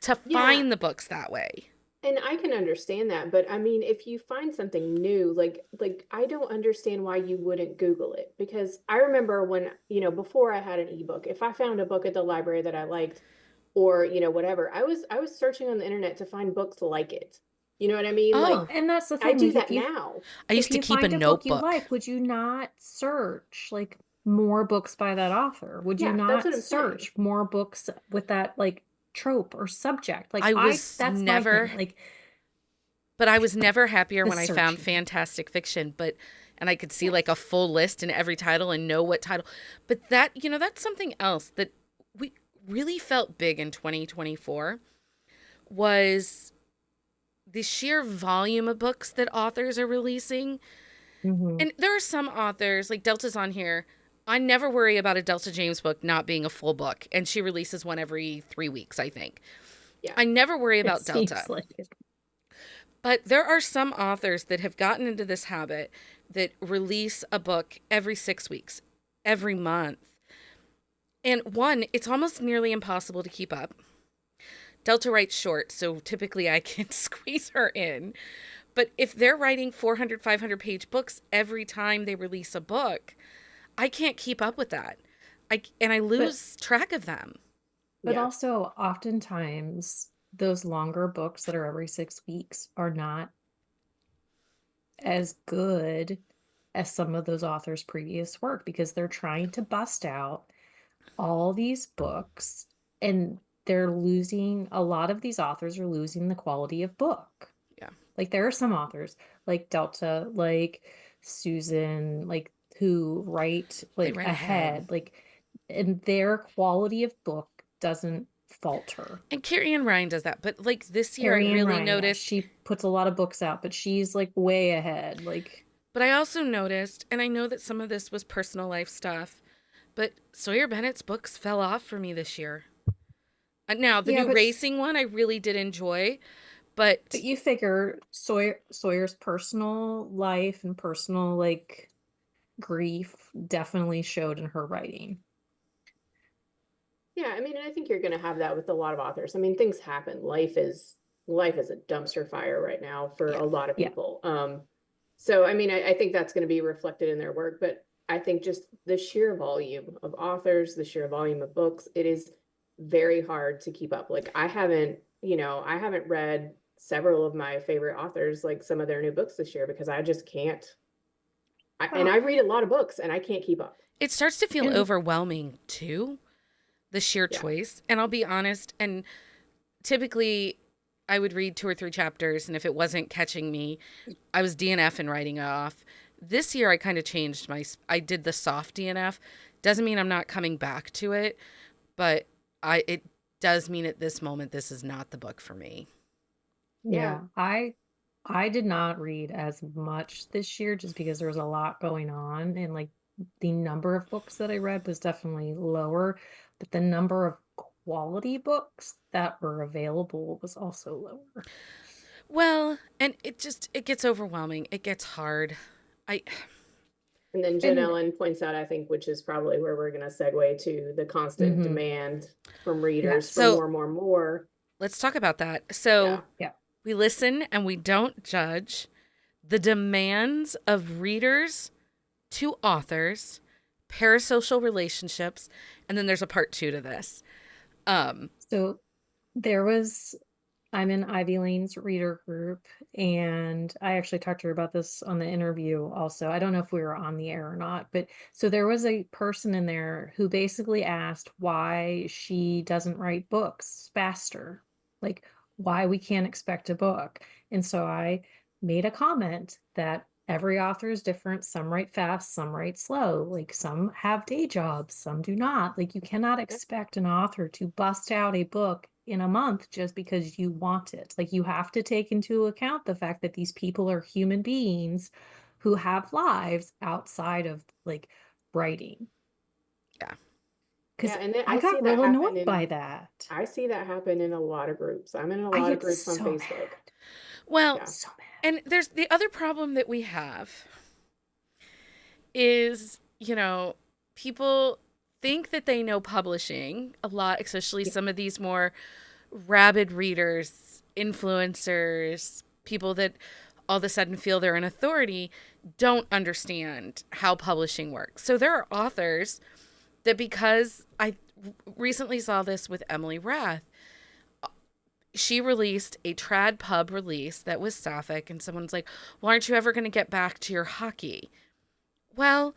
to Yeah. find the books that way. And I can understand that, but I mean, if you find something new, like I don't understand why you wouldn't Google it, because I remember when, before I had an ebook, if I found a book at the library that I liked or, whatever, I was searching on the internet to find books like it. You know what I mean? Oh, Like And that's the I thing. do Like, that now. I used if to you keep a find a book you notebook. like, would you not search like more books by that author? Would you Yeah, that's not what I'm saying. search more books with that like trope or subject? Like I was that's never- my thing. Like But I was never happier The when I found searching. fantastic fiction, and I could see like a full list in every title and know what title. But that's something else that we really felt big in 2024 was the sheer volume of books that authors are releasing. mhm. And there are some authors, like Delta's on here. I never worry about a Delta James book not being a full book, and she releases one every 3 weeks, I think. Yeah. I never worry about It seems Delta. like it. But there are some authors that have gotten into this habit that release a book every 6 weeks, every month. And one, it's almost nearly impossible to keep up. Delta writes short, so typically I can squeeze her in. But if they're writing 400, 500 page books every time they release a book, I can't keep up with that. I lose track of them. But Yeah. also, oftentimes, those longer books that are every 6 weeks are not as good as some of those authors' previous work because they're trying to bust out all these books and they're losing, a lot of these authors are losing the quality of book. Yeah. Like there are some authors like Delta, like Susan, like who write like write ahead. ahead, like, and their quality of book doesn't falter. And Carrie Ann Ryan does that. But like this year, Carrie I Ann really Ryan, yeah, noticed. she puts a lot of books out, but she's like way ahead. Like, But I also noticed, and I know that some of this was personal life stuff, but Sawyer Bennett's books fell off for me this year. Now, the Yeah, new but- racing one I really did enjoy, but but you figure Sawyer's personal life and personal like grief definitely showed in her writing. Yeah, I mean, I think you're going to have that with a lot of authors. I mean, things happen. Life is a dumpster fire right now for Yeah. a lot of Yeah. people. So I mean, I think that's going to be reflected in their work, but I think just the sheer volume of authors, the sheer volume of books, it is very hard to keep up. Like I haven't read several of my favorite authors, like some of their new books this year because I just can't. And I read a lot of books and I can't keep up. it starts to feel And- overwhelming too. the sheer Yeah. choice. And I'll be honest, and typically I would read 2 or 3 chapters, and if it wasn't catching me, I was DNF and writing it off. This year I kind of changed I did the soft DNF. Doesn't mean I'm not coming back to it, but it does mean at this moment this is not the book for me. Yeah, I did not read as much this year just because there was a lot going on, and like the number of books that I read was definitely lower, but the number of quality books that were available was also lower. Well, and it gets overwhelming. It gets hard. I And then Jen And Ellen points out, I think, which is probably where we're going to segue to, the constant Mhm. demand from readers for So- more. let's talk about that. So Yeah. we listen and we don't judge the demands of readers to authors, parasocial relationships, and then there's a part 2 to this. So I'm in Ivy Lane's reader group, and I actually talked to her about this on the interview also. I don't know if we were on the air or not, but so there was a person in there who basically asked why she doesn't write books faster, like why we can't expect a book. And so I made a comment that every author is different. Some write fast, some write slow. Like some have day jobs, some do not. Like you cannot expect an author to bust out a book in a month just because you want it. Like you have to take into account the fact that these people are human beings who have lives outside of like writing. Yeah. Because Yeah, and then I I see got that real happen annoyed in- by that. I see that happen in a lot of groups. I'm in a I lot of get groups on so Facebook. mad. Well, Yeah. So mad. and there's the other problem that we have is, people think that they know publishing a lot, especially Yeah. some of these more rabid readers, influencers, people that all of a sudden feel they're an authority, don't understand how publishing works. So there are authors that, because I recently saw this with Emily Rath, she released a trad pub release that was sapphic, and someone's like, well, aren't you ever going to get back to your hockey? Well,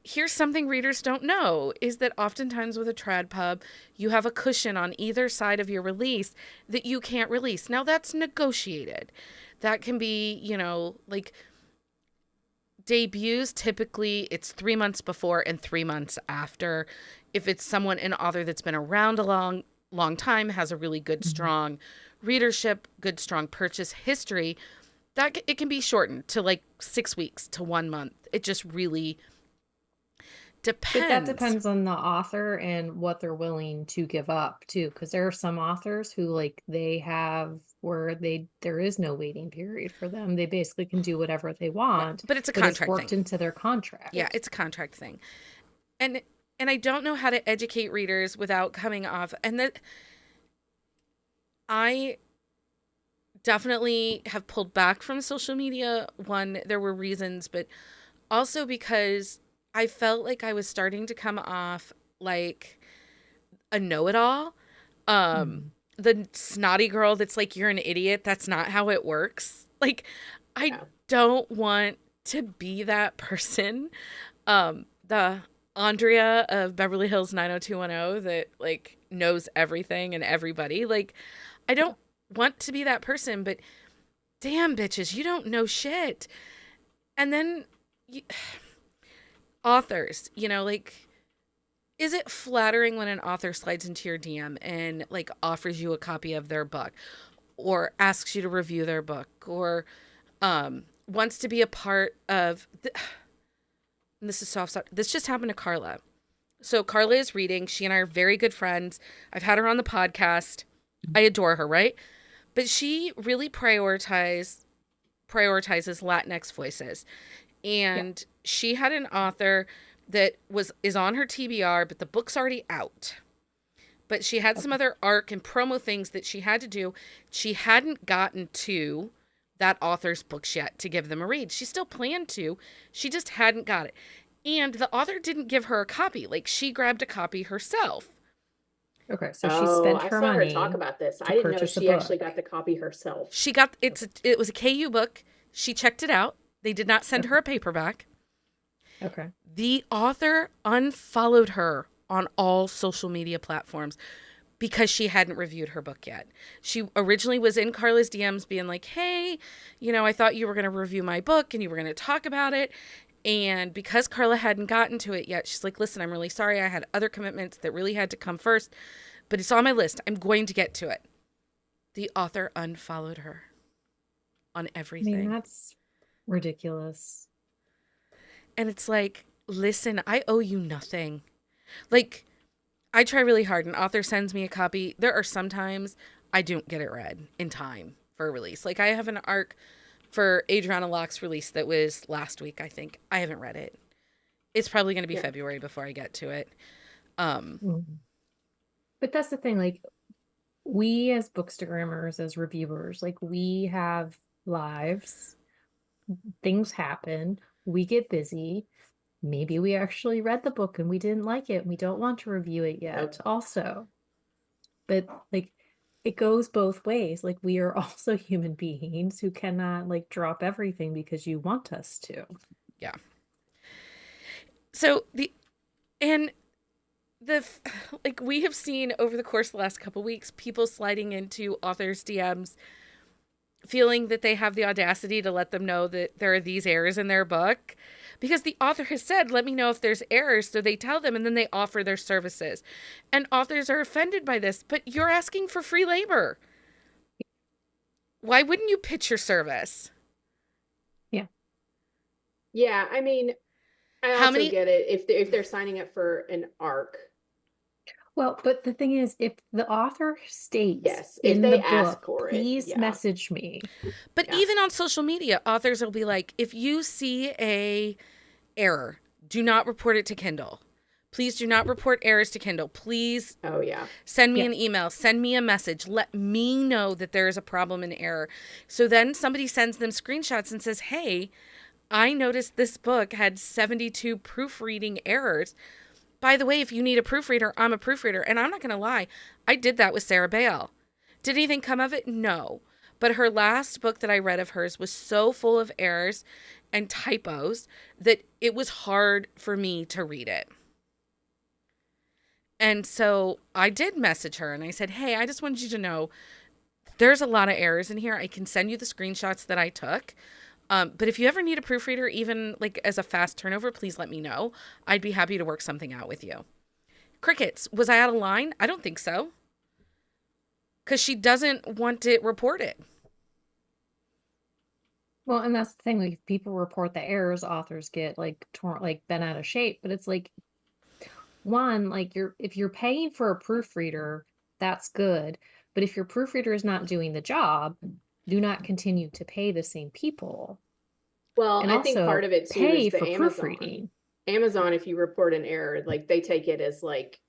here's something readers don't know, is that oftentimes with a trad pub, you have a cushion on either side of your release that you can't release. Now that's negotiated. That can be, like debuts, typically it's 3 months before and 3 months after. If it's an author that's been around a long time, has a really good, strong readership, good, strong purchase history, that it can be shortened to like 6 weeks to 1 month. It just really depends. But that depends on the author and what they're willing to give up too. Because there are some authors who like they have where there is no waiting period for them. They basically can do whatever they want. But it's a It's contract worked thing. into their contract. Yeah, it's a contract thing. And I don't know how to educate readers without coming off. And that I definitely have pulled back from social media. One, there were reasons, but also because I felt like I was starting to come off like a know-it-all. The snotty girl that's like, you're an idiot. That's not how it works. Like, I don't want to be that person. The Andrea of Beverly Hills 90210 that like knows everything and everybody. Like, I don't want to be that person, but damn, bitches, you don't know shit. And then authors, like, is it flattering when an author slides into your DM and like offers you a copy of their book or asks you to review their book or wants to be a part of and this is soft. This just happened to Carla. So Carla is reading. She and I are very good friends. I've had her on the podcast. I adore her, right? But she really prioritizes Latinx voices. And she had an author that is on her TBR, but the book's already out. But she had some other arc and promo things that she had to do. She hadn't gotten to that author's books yet to give them a read. She still planned to. She just hadn't got it. And the author didn't give her a copy. Like, she grabbed a copy herself. Okay, so she spent her money. I saw her talk about this. I didn't know she actually got the copy herself. She got it was a KU book. She checked it out. They did not send her a paperback. Okay. The author unfollowed her on all social media platforms because she hadn't reviewed her book yet. She originally was in Carla's DMs being like, hey, I thought you were going to review my book and you were going to talk about it. And because Carla hadn't gotten to it yet, she's like, listen, I'm really sorry. I had other commitments that really had to come first, but it's on my list. I'm going to get to it. The author unfollowed her on everything. That's ridiculous. And it's like, listen, I owe you nothing. Like, I try really hard. An author sends me a copy. There are sometimes I don't get it read in time for a release. Like, I have an arc for Adriana Locke's release that was last week, I think. I haven't read it. It's probably going to be February before I get to it. But that's the thing. Like, we as bookstagrammers, as reviewers, like, we have lives. Things happen. We get busy. Maybe we actually read the book and we didn't like it. And we don't want to review it yet also. But like, it goes both ways. Like, we are also human beings who cannot like drop everything because you want us to. Yeah. So we have seen over the course of the last couple of weeks, people sliding into authors' DMs feeling that they have the audacity to let them know that there are these errors in their book because the author has said, let me know if there's errors. So they tell them and then they offer their services. And authors are offended by this, but you're asking for free labor. Why wouldn't you pitch your service? Yeah. Yeah. I mean, I also get it if they're signing up for an arc. Well, but the thing is, if the author states if in they the ask book, for please it, message me. But even on social media, authors will be like, if you see a error, do not report it to Kindle. Please do not report errors to Kindle. Please send me an email. Send me a message. Let me know that there is a problem and error. So then somebody sends them screenshots and says, hey, I noticed this book had 72 proofreading errors. By the way, if you need a proofreader, I'm a proofreader. And I'm not going to lie. I did that with Sarah Bale. Did anything come of it? No. But her last book that I read of hers was so full of errors and typos that it was hard for me to read it. And so I did message her and I said, hey, I just wanted you to know there's a lot of errors in here. I can send you the screenshots that I took. But if you ever need a proofreader, even like as a fast turnover, please let me know. I'd be happy to work something out with you. Crickets. Was I out of line? I don't think so. Because she doesn't want it reported. Well, and that's the thing. Like, if people report the errors, authors get like torn, like bent out of shape. But it's like, one, like if you're paying for a proofreader, that's good. But if your proofreader is not doing the job, do not continue to pay the same people. Well, and I think part of it too is the for Amazon. Proofreading. Amazon, if you report an error, like they take it as like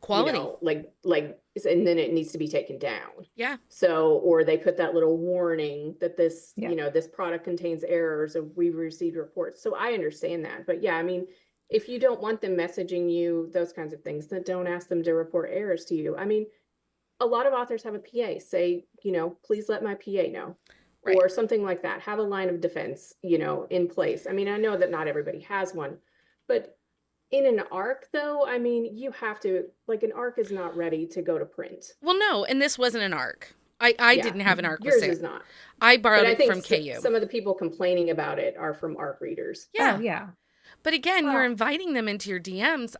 quality, and then it needs to be taken down. Yeah. So, or they put that little warning that this, this product contains errors, and we've received reports. So I understand that, but I mean, if you don't want them messaging you those kinds of things, then don't ask them to report errors to you. I mean, a lot of authors have a PA say, please let my PA know, or something like that. Have a line of defense, in place. I mean, I know that not everybody has one, but in an arc though, I mean, you have to, like, an arc is not ready to go to print. Well, no, and this wasn't an arc. I didn't have an arc. Yours is not. I borrowed it from KU. Some of the people complaining about it are from arc readers. Yeah. Oh, yeah. But again, you're inviting them into your DMs.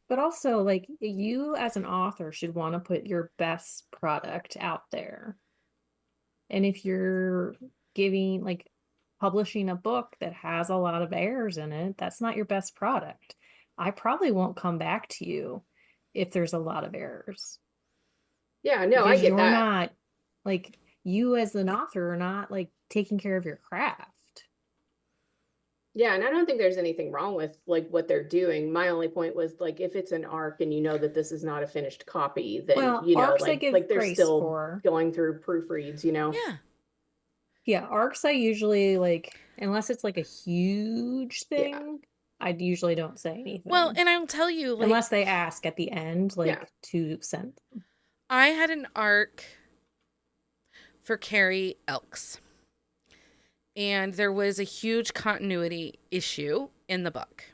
But also, like, you as an author should want to put your best product out there. And if you're publishing a book that has a lot of errors in it, that's not your best product. I probably won't come back to you if there's a lot of errors. Yeah, no, I get you're that. Not, like, you as an author are not, like, taking care of your craft. Yeah, and I don't think there's anything wrong with like what they're doing. My only point was like if it's an arc and you know that this is not a finished copy, then arcs like they're still going through proofreads, Yeah. Yeah, arcs I usually like, unless it's like a huge thing, I usually don't say anything. Well, and I'll tell you, like, unless they ask at the end, to send them. I had an arc for Carrie Elks. And there was a huge continuity issue in the book.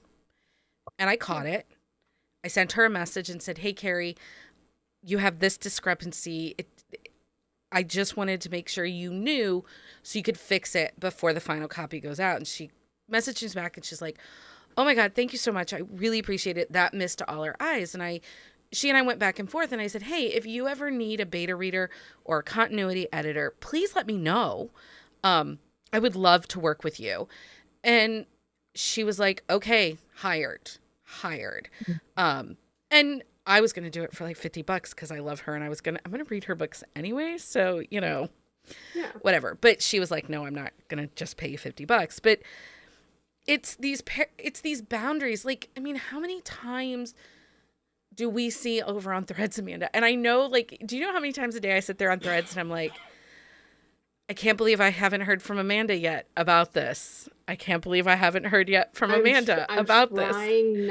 And I caught it. I sent her a message and said, hey, Carrie, you have this discrepancy. I just wanted to make sure you knew so you could fix it before the final copy goes out. And she messages back and she's like, oh my God, thank you so much. I really appreciate it. That missed all our eyes. And she and I went back and forth and I said, hey, if you ever need a beta reader or a continuity editor, please let me know. I would love to work with you. And she was like, okay, hired. And I was going to do it for like $50 because I love her and I'm going to read her books anyway. So, Yeah. whatever. But she was like, no, I'm not going to just pay you $50. But it's these boundaries. Like, I mean, how many times do we see over on Threads, Amanda? And I know, like, do you know how many times a day I sit there on Threads and I'm like, I can't believe I haven't heard from Amanda yet about this. I can't believe I haven't heard yet from Amanda about this. I'm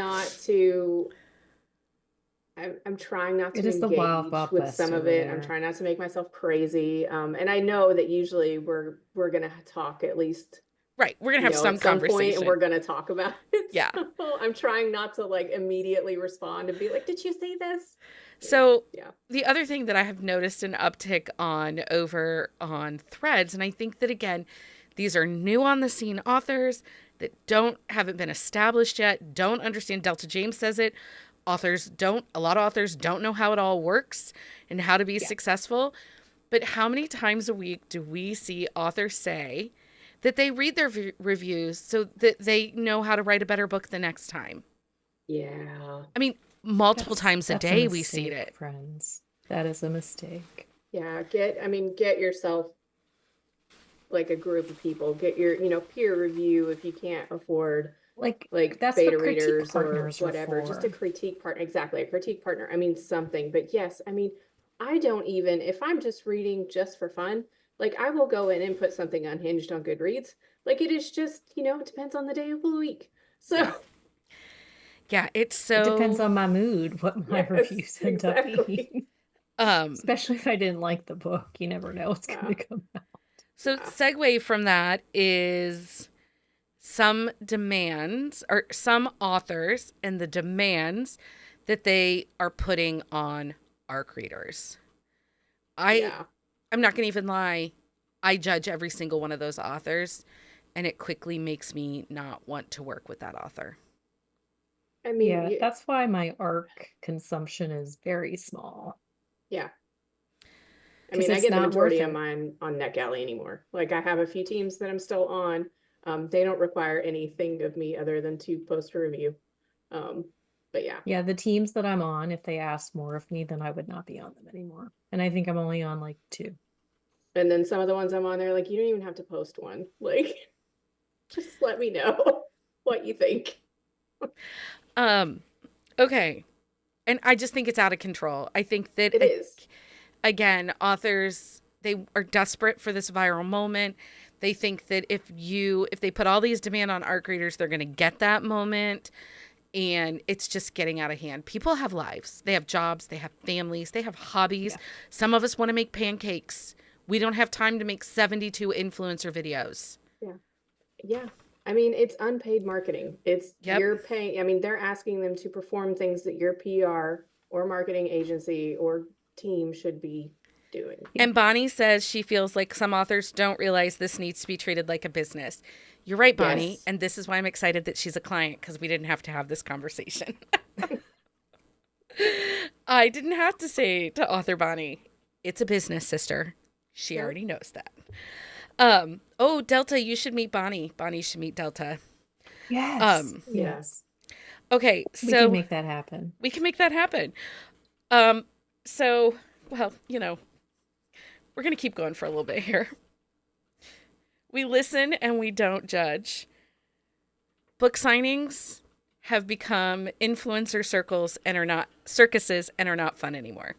trying not to It is the engage Wild Wild with West some of over it. I'm there. trying not to make myself crazy. And I know that usually we're gonna talk at least, Right. We're going to have some at some point, conversation. and we're gonna talk about it. Yeah. So I'm trying not to like immediately respond and be like, "Did you see this?" So Yeah. the other thing that I have noticed an uptick on over on Threads, and I think that again, these are new on the scene authors that haven't been established yet, don't understand. Delta James says it. A lot of authors don't know how it all works and how to be successful. But how many times a week do we see authors say that they read their reviews so that they know how to write a better book the next time? Yeah. I mean, multiple times a That's day mistake, we see it. friends. That is a mistake. Yeah. Get yourself like a group of people. Get your, peer review if you can't afford Like like that's beta what critique readers or partners are whatever. Just a for. critique partner. Exactly. A critique partner. Something. But yes, I don't even, if I'm just reading just for fun, like I will go in and put something unhinged on Goodreads. Like it is just, it depends on the day of the week. So Yeah, it's It depends so on my mood, what my yes, reviews end up exactly. being. um Especially if I didn't like the book. You never know what's Yeah. going to come out. so Yeah. segue from that is some demands or some authors and the demands that they are putting on ARC readers. Yeah. I'm not going to even lie. I judge every single one of those authors, and it quickly makes me not want to work with that author. Yeah, that's why my ARC consumption is very small. Yeah. I 'Cause get it's the not majority worth of it. mine on NetGalley anymore. Like I have a few teams that I'm still on. They don't require anything of me other than to post a review. But yeah. Yeah, the teams that I'm on, if they asked more of me, then I would not be on them anymore. And I think I'm only on like 2. And then some of the ones I'm on there, like, you don't even have to post one. Like, just let me know what you think. Okay. And I just think it's out of control. I think that It is. Again, authors, they are desperate for this viral moment. They think that if they put all these demand on ARC readers, they're going to get that moment. And it's just getting out of hand. People have lives. They have jobs. They have families. They have hobbies. Yeah. Some of us want to make pancakes. We don't have time to make 72 influencer videos. Yeah. It's unpaid marketing. You're paying, they're asking them to perform things that your PR or marketing agency or team should be doing. And Bonnie says she feels like some authors don't realize this needs to be treated like a business. You're right, Bonnie. Yes. And this is why I'm excited that she's a client, because we didn't have to have this conversation. I didn't have to say to author Bonnie, it's a business, sister. She Yep. already knows that. Delta, you should meet Bonnie. Bonnie should meet Delta. Yes. Yes. Okay, We so can make that happen. we can make that happen. Well, we're going to keep going for a little bit here. We listen and we don't judge. Book signings have become influencer circles and are not circuses and are not fun anymore.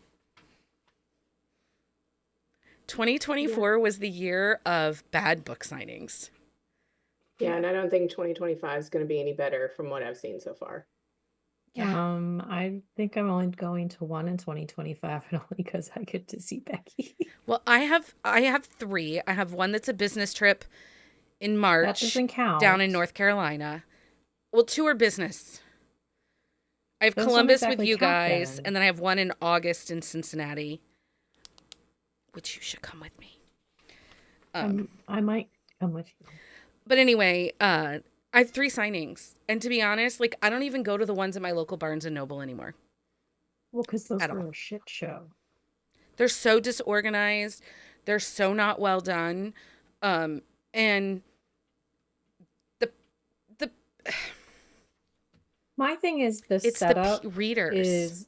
2024 was the year of bad book signings. Yeah, and I don't think 2025 is going to be any better from what I've seen so far. Yeah. I think I'm only going to one in 2025, and only because I get to see Becky. Well, I have 3. I have one that's a business trip in March. That doesn't count. Down in North Carolina. Well, 2 are business. I have Those don't Columbus with exactly you count guys, then. and then I have one in August in Cincinnati, which you should come with me. I might come with you. But anyway, I have 3 signings, and to be honest, like I don't even go to the ones at my local Barnes and Noble anymore Well, because those at were all. a shit show. They're so disorganized. They're so not well done, and the the My thing is the it's the setup readers. is,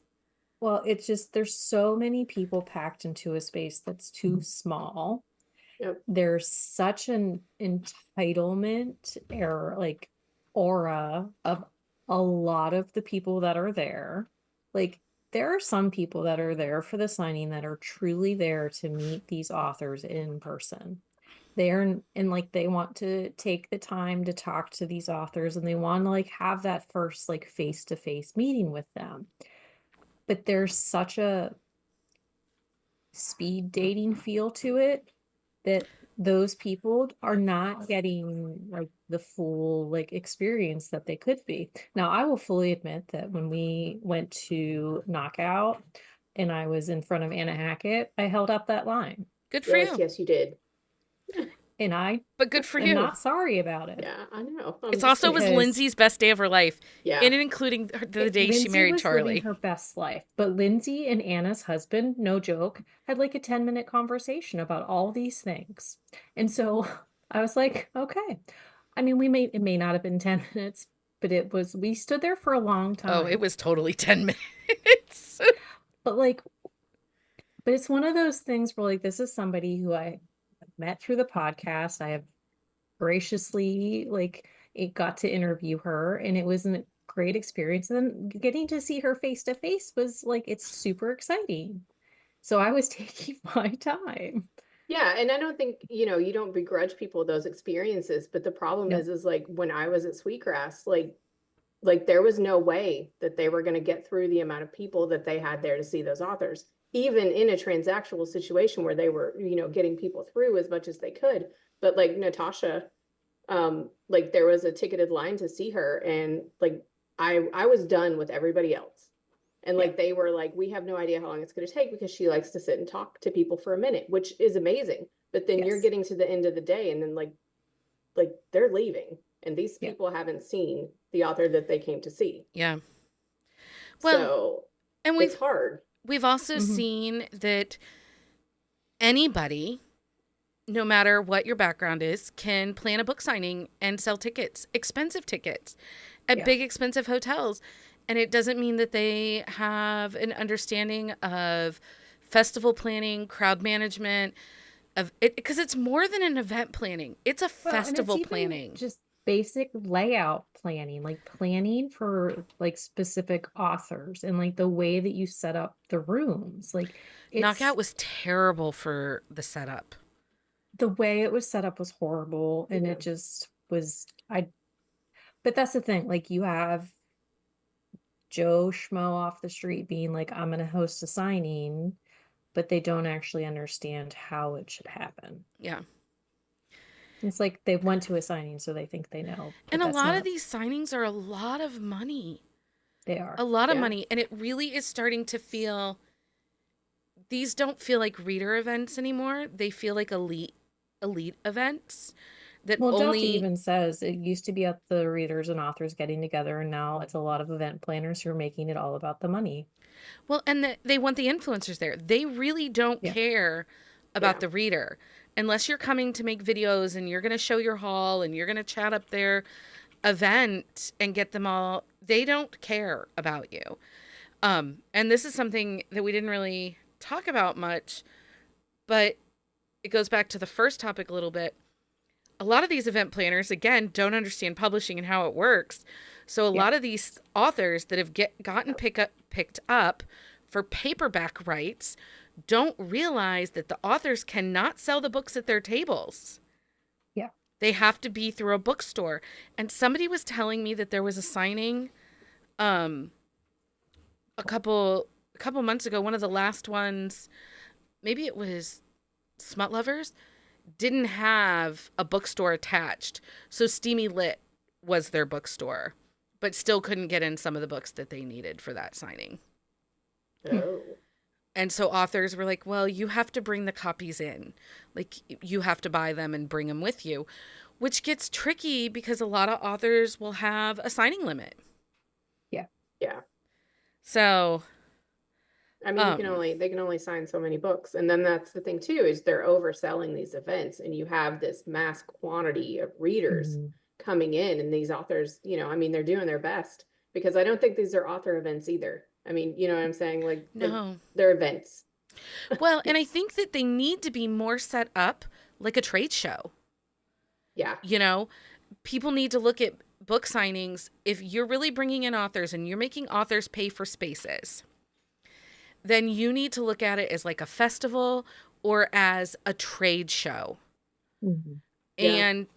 well, it's just there's so many people packed into a space that's too small. Yep. There's such an entitlement or like aura of a lot of the people that are there. Like there are some people that are there for the signing that are truly there to meet these authors in person. They're and like they want to take the time to talk to these authors and they want to like have that first like face-to-face meeting with them. But there's such a speed dating feel to it that those people are not getting like the full like experience that they could be. Now, I will fully admit that when we went to Knockout and I was in front of Anna Hackett, I held up that line Good for you. Yes, you did. and I But good for am you. not sorry about it. Yeah, I know. It's also was because- Lindsay's best day of her life, Yeah. and including the day she Lindsay married was Charlie. living her best life, but Lindsay and Anna's husband, no joke, had like a 10-minute conversation about all these things. And so I was like, okay. I mean, it may not have been 10 minutes, but we stood there for a long time. Oh, it was totally 10 minutes. But it's one of those things where like, this is somebody who I met through the podcast. I have graciously it got to interview her and it was a great experience. And then getting to see her face to face was like, it's super exciting. So I was taking my time. Yeah, and I don't think, you don't begrudge people those experiences, but the problem No. is like when I was at Sweetgrass, like there was no way that they were going to get through the amount of people that they had there to see those authors, even in a transactional situation where they were, getting people through as much as they could. But like Natasha, like there was a ticketed line to see her, and like I was done with everybody else. And like they were like, we have no idea how long it's going to take because she likes to sit and talk to people for a minute, which is amazing. But then you're Yes. getting to the end of the day and then like they're leaving and these Yeah. people haven't seen the author that they came to see. Yeah. Well, So and it's hard. we've also Mhm. seen that anybody, no matter what your background is, can plan a book signing and sell tickets, expensive tickets at Yeah. big expensive hotels. And it doesn't mean that they have an understanding of festival planning, crowd management, of it, because it's more than an event planning. It's a Well, and it's festival even planning. just basic layout planning, like planning for like specific authors and like the way that you set up the rooms. Like Knockout was terrible for the setup. the way it was set up was horrible and Yeah. it just was but that's the thing, like you have Joe Schmo off the street being like, I'm gonna host a signing, but they don't actually understand how it should happen. Yeah. It's like they went to a signing, so they think they know. but And a that's lot of not- these signings are a lot of money. they are. A lot of Yeah. money. And it really is starting to feel, these don't feel like reader events anymore. They feel like elite events that Well, Delta only even says it used to be at the readers and authors getting together, and now it's a lot of event planners who are making it all about the money. well, and they want the influencers there. They really don't Yeah. care about Yeah. the reader unless you're coming to make videos and you're going to show your haul and you're going to chat up their event and get them all. They don't care about you. And this is something that we didn't really talk about much, but it goes back to the first topic a little bit. A lot of these event planners, again, don't understand publishing and how it works. So a Yeah. lot of these authors that have gotten picked up for paperback rights don't realize that the authors cannot sell the books at their tables. Yeah. They have to be through a bookstore. And somebody was telling me that there was a signing a couple months ago, one of the last ones, maybe it was Smut Lovers, didn't have a bookstore attached. So Steamy Lit was their bookstore. but still couldn't get in some of the books that they needed for that signing. Oh. And so authors were like, well, you have to bring the copies in. Like, you have to buy them and bring them with you, which gets tricky because a lot of authors will have a signing limit. Yeah. Yeah. So, I mean, they can only sign so many books. And then that's the thing too, is they're overselling these events, and you have this mass quantity of readers coming in, and these authors, I mean, they're doing their best, because I don't think these are author events either. I mean, you know what I'm saying? Like, no. they're events. Well, and I think that they need to be more set up like a trade show. Yeah. People need to look at book signings. If you're really bringing in authors and you're making authors pay for spaces, then you need to look at it as like a festival or as a trade show. Mm-hmm. Yeah. And,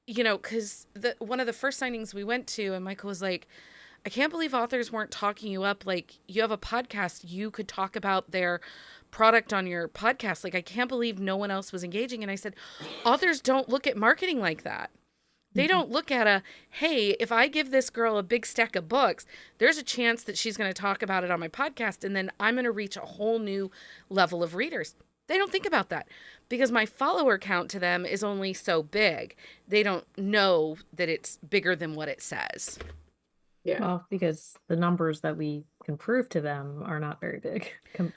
because one of the first signings we went to, and Michael was like, I can't believe authors weren't talking you up. Like, you have a podcast, you could talk about their product on your podcast. Like, I can't believe no one else was engaging. And I said, authors don't look at marketing like that. They don't look at hey, if I give this girl a big stack of books, there's a chance that she's going to talk about it on my podcast, and then I'm going to reach a whole new level of readers. They don't think about that because my follower count to them is only so big. They don't know that it's bigger than what it says. Yeah. Well, because the numbers that we can prove to them are not very big.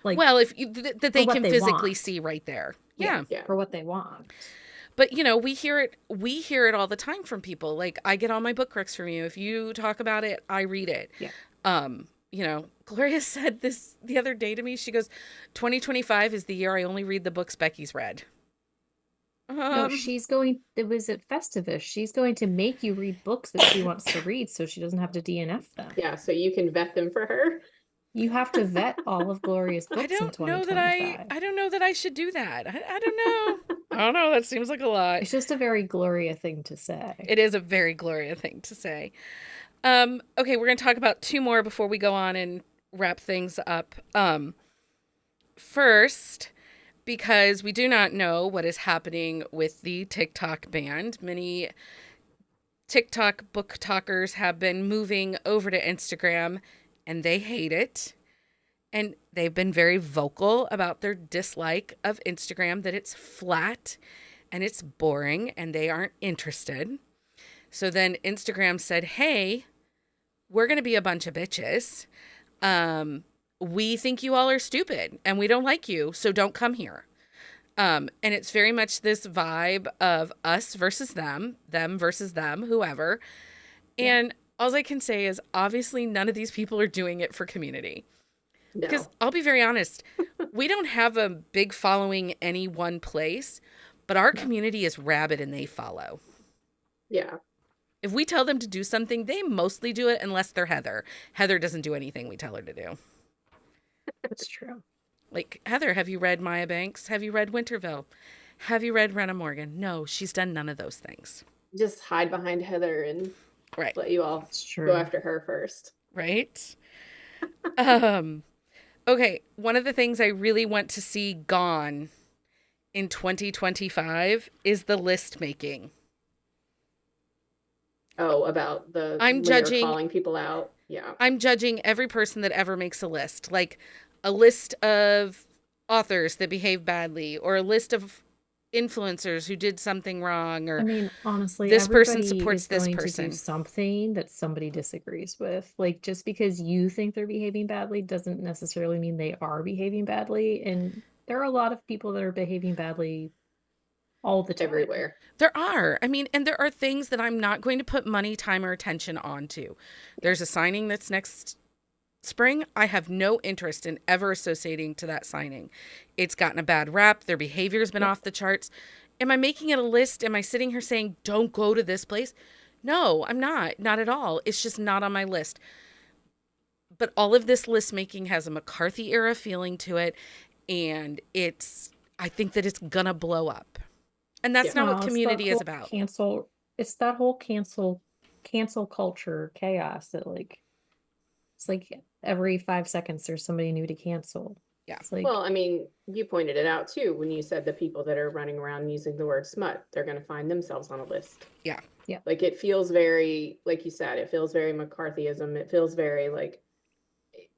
Well, if that they what can they physically want. see right there. Yeah. Yeah. For what they want. But, we hear it all the time from people. Like, I get all my book crooks from you. If you talk about it, I read it. Yeah. Gloria said this the other day to me. She goes, 2025 is the year I only read the books Becky's read. No, it was at Festivus. She's going to make you read books that she wants to read so she doesn't have to DNF them. Yeah. So you can vet them for her. You have to vet all of Gloria's books in 2025. I don't know that I should do that. I don't know. I don't know. That seems like a lot. It's just a very Gloria thing to say. It is a very Gloria thing to say. Okay, we're going to talk about 2 more before we go on and wrap things up. First, because we do not know what is happening with the TikTok ban. Many TikTok book talkers have been moving over to Instagram, and they hate it. And they've been very vocal about their dislike of Instagram, that it's flat and it's boring and they aren't interested. So then Instagram said, hey, we're going to be a bunch of bitches. We think you all are stupid and we don't like you, so don't come here. And it's very much this vibe of us versus them versus them, whoever. Yeah. And all I can say is obviously none of these people are doing it for community. No. Because I'll be very honest, we don't have a big following any one place, but our community is rabid and they follow. Yeah. If we tell them to do something, they mostly do it unless they're Heather. Heather doesn't do anything we tell her to do. That's true. Like, Heather, have you read Maya Banks? Have you read Winterville? Have you read Rena Morgan? No, she's done none of those things. Just hide behind Heather and Right. let you all That's true. go after her first. Right? Okay, one of the things I really want to see gone in 2025 is the list making. Oh, about I'm when you're judging- calling people out. Yeah. I'm judging every person that ever makes a list, like a list of authors that behave badly, or a list of influencers who did something wrong, or I mean, honestly, this person everybody supports is this going person. to do something that somebody disagrees with. Like, just because you think they're behaving badly doesn't necessarily mean they are behaving badly. And there are a lot of people that are behaving badly all the time. Everywhere. There are. I mean, and there are things that I'm not going to put money, time, or attention onto. There's a signing that's next spring. I have no interest in ever associating to that signing. It's gotten a bad rap. Their behavior's been off the charts. Am I making it a list? Am I sitting here saying, don't go to this place? No, I'm not. Not at all. It's just not on my list. But all of this list making has a McCarthy era feeling to it. And I think that it's going to blow up. And that's not No, what it's community that is whole about. It's that whole cancel culture chaos that it's like every 5 seconds there's somebody new to cancel. Yeah. It's like, Well, I mean, you pointed it out too when you said the people that are running around using the word smut, they're going to find themselves on a list. Yeah. Yeah. Like it feels very, like you said, it feels very McCarthyism. It feels very like,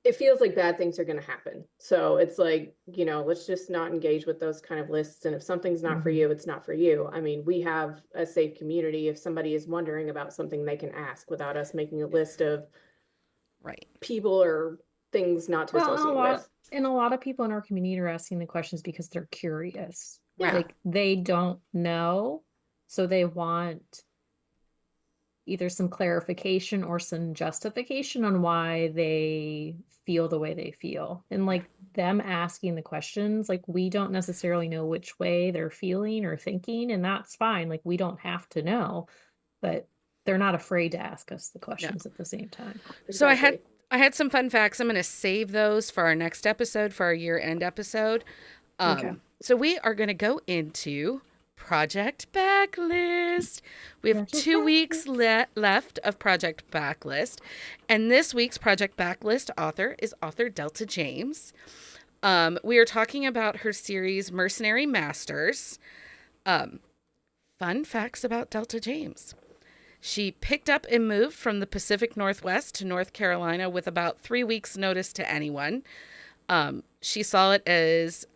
it feels like bad things are going to happen. So it's like, let's just not engage with those kind of lists. And if something's not for you, it's not for you. I mean, we have a safe community. If somebody is wondering about something, they can ask without us making a list of Right. people or things not to Well, associate with. and a lot of people in our community are asking the questions because they're curious. Yeah. Like they don't know, so they want either some clarification or some justification on why they feel the way they feel. And like them asking the questions, like we don't necessarily know which way they're feeling or thinking, and that's fine. Like we don't have to know, but they're not afraid to ask us the questions at the same time. So Exactly. I had some fun facts. I'm going to save those for our next episode, for our year-end episode. Okay. So we are going to go into Project Backlist. We have Project 2 weeks left of Project Backlist. And this week's Project Backlist author is author Delta James. We are talking about her series Mercenary Masters. Fun facts about Delta James. She picked up and moved from the Pacific Northwest to North Carolina with about 3 weeks' notice to anyone. She saw it as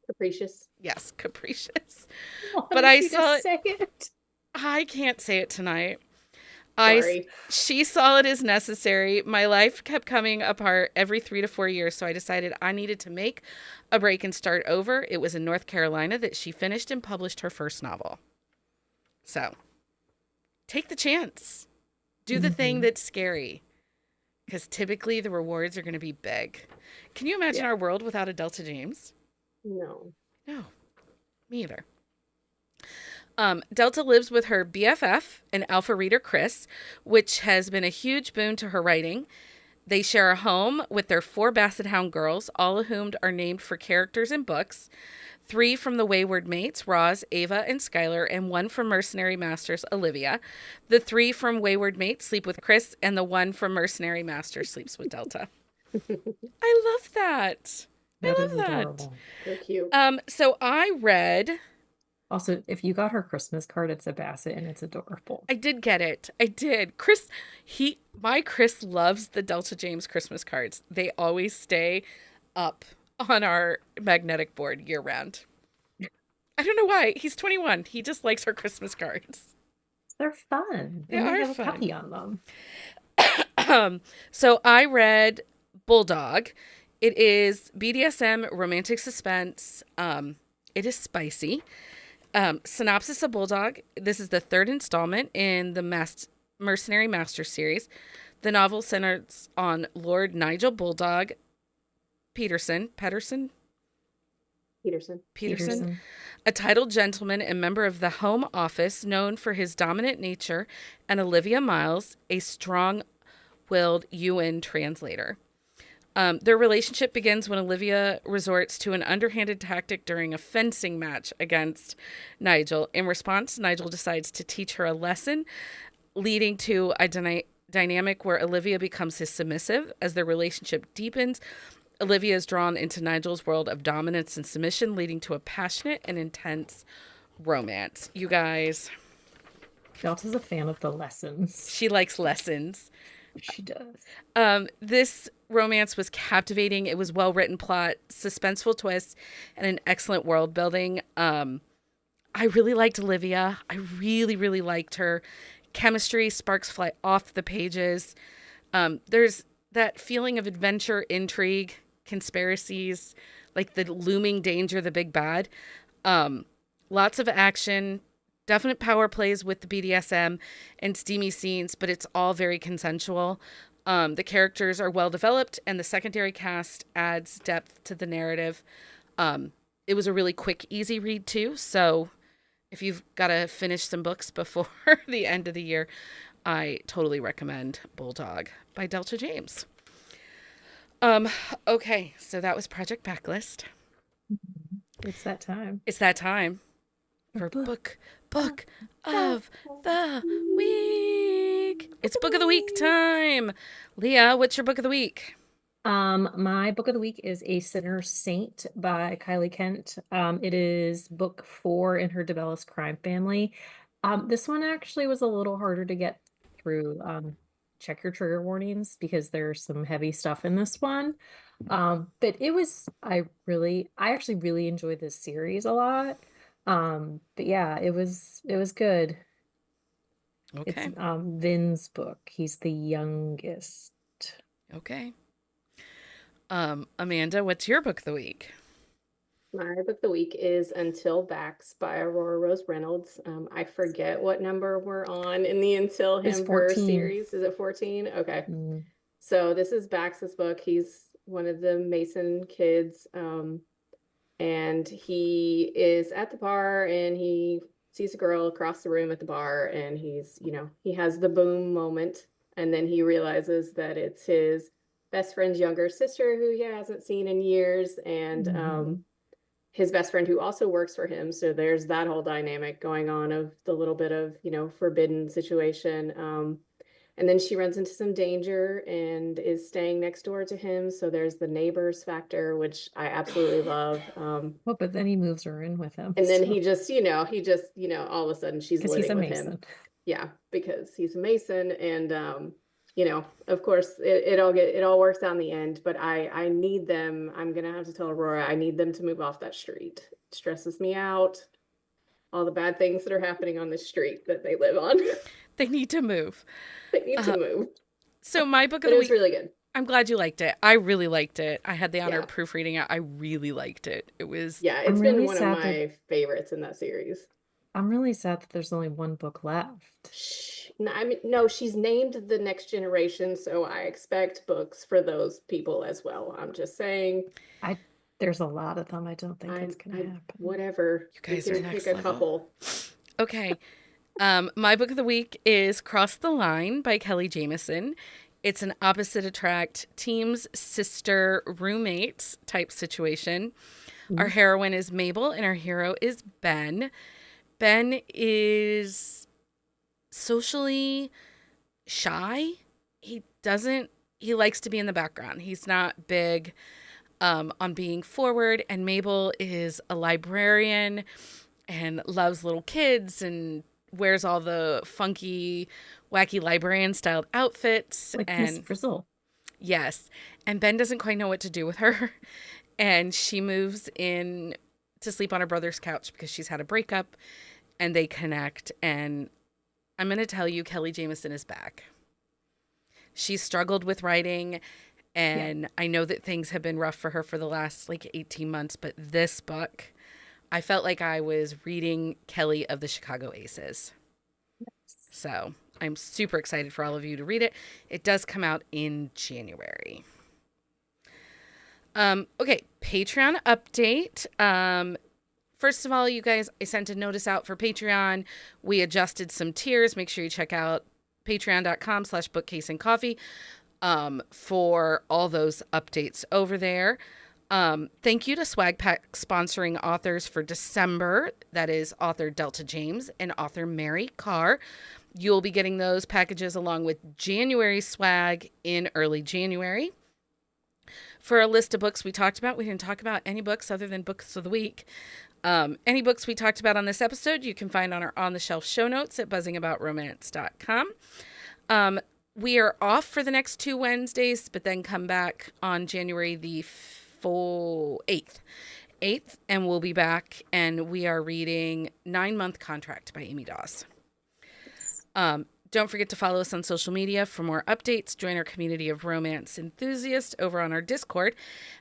Capricious. Yes, capricious. Why But did I you just saw it. say it. I can't say it tonight. Sorry. She saw it as necessary. My life kept coming apart every 3 to 4 years, so I decided I needed to make a break and start over. It was in North Carolina that she finished and published her first novel. So, take the chance. Do the thing that's scary. Because typically the rewards are going to be big. Can you imagine our world without a Delta James? No. No, me either. Delta lives with her BFF and alpha reader Chris, which has been a huge boon to her writing. They share a home with their 4 Basset Hound girls, all of whom are named for characters in books. 3 from the Wayward Mates, Roz, Ava, and Skylar, and 1 from Mercenary Masters, Olivia. The 3 from Wayward Mates sleep with Chris, and the 1 from Mercenary Masters sleeps with Delta. I love that. I love that. Adorable. They're cute. So I read. Also, if you got her Christmas card, it's a Basset and it's adorable. I did get it. I did. My Chris loves the Delta James Christmas cards. They always stay up on our magnetic board year round. I don't know why. He's 21. He just likes our Christmas cards. They're fun. They and are they have fun. a puppy on them. So I read Bulldog. It is BDSM romantic suspense. It is spicy. Synopsis of Bulldog. This is the 3rd installment in the Mercenary Master series. The novel centers on Lord Nigel Bulldog Peterson, a titled gentleman and member of the Home Office known for his dominant nature, and Olivia Miles, a strong-willed UN translator. Their relationship begins when Olivia resorts to an underhanded tactic during a fencing match against Nigel. In response, Nigel decides to teach her a lesson, leading to a dynamic where Olivia becomes his submissive. As their relationship deepens, Olivia is drawn into Nigel's world of dominance and submission, leading to a passionate and intense romance. You guys. Delta's a fan of the lessons. She likes lessons. She does. This romance was captivating. It was well-written plot, suspenseful twists, and an excellent world building. I really liked Olivia. I really, really liked her. Chemistry, sparks fly off the pages. There's that feeling of adventure, intrigue, conspiracies, like the looming danger, the big bad. Lots of action, definite power plays with the BDSM and steamy scenes, but it's all very consensual. The characters are well developed, and the secondary cast adds depth to the narrative. It was a really quick, easy read too. So if you've got to finish some books before the end of the year, I totally recommend Bulldog by Delta James. Okay, so that was Project Backlist. It's that time. It's that time for book of the week. It's book of the week time. Leah, what's your book of the week? My book of the week is A Sinner Saint by Kylie Kent. It is book 4 in her DeBellis crime family. This one actually was a little harder to get through. Check your trigger warnings because there's some heavy stuff in this one. But I actually really enjoyed this series a lot. But yeah, it was good. It's Okay. Vin's book. He's the youngest. Okay. Amanda, what's your book of the week? My book of the week is Until Backs by Aurora Rose Reynolds. I forget what number we're on in the Until It's Him Her 14. series. Is it 14? Okay. Mm. So this is Bax's book. He's one of the Mason kids. And he is at the bar and he sees a girl across the room at the bar and he has the boom moment. And then he realizes that it's his best friend's younger sister who he hasn't seen in years. And his best friend who also works for him. So there's that whole dynamic going on of the little bit of, forbidden situation. And then she runs into some danger and is staying next door to him. So there's the neighbors factor, which I absolutely love. Well, but then he moves her in with him. And then so- he just, all of a sudden she's 'cause he's a living with Mason. him. Yeah, because he's a Mason. And, of course it all works out in the end, but I need them. I'm going to have to tell Aurora, I need them to move off that street. It stresses me out. All the bad things that are happening on the street that they live on. They need to move. They need to move. So my book of But the it was week, really good. I'm glad you liked it. I really liked it. I had the honor Yeah. of proofreading it. I really liked it. It was Yeah, I'm it's been really one of sad that- my favorites in that series. I'm really sad that there's only one book left. No, she's named the next generation, so I expect books for those people as well. I'm just saying. There's a lot of them. I don't think it's gonna happen. Whatever. You guys We are can next pick a level. couple. Okay. My book of the week is Cross the Line by Kelly Jamieson. It's an opposite attract teams, sister, roommates type situation. Our heroine is Mabel and our hero is Ben. Ben is socially shy. He likes to be in the background. He's not big on being forward. And Mabel is a librarian and loves little kids and wears all the funky, wacky librarian styled outfits. Like Miss Frizzle. Yes. And Ben doesn't quite know what to do with her. And she moves in to sleep on her brother's couch because she's had a breakup and they connect. And I'm going to tell you, Kelly Jamieson is back. She struggled with writing. And I know that things have been rough for her for the last 18 months. But this book, I felt like I was reading Kelly of the Chicago Aces. So I'm super excited for all of you to read it. It does come out in January. Okay, Patreon update. First of all, you guys, I sent a notice out for Patreon. We adjusted some tiers. Make sure you check out patreon.com/bookcaseandcoffee for all those updates over there. Thank you to Swag Pack sponsoring authors for December. That is author Delta James and author Mary Carr. You'll be getting those packages along with January swag in early January. For a list of books we talked about, we didn't talk about any books other than books of the week. Any books we talked about on this episode, you can find on our On the Shelf show notes at buzzingaboutromance.com. We are off for the next 2 Wednesdays, but then come back on January the 8th, and we'll be back, and we are reading 9-Month Contract by Amy Dawes. Don't forget to follow us on social media for more updates. Join our community of romance enthusiasts over on our Discord.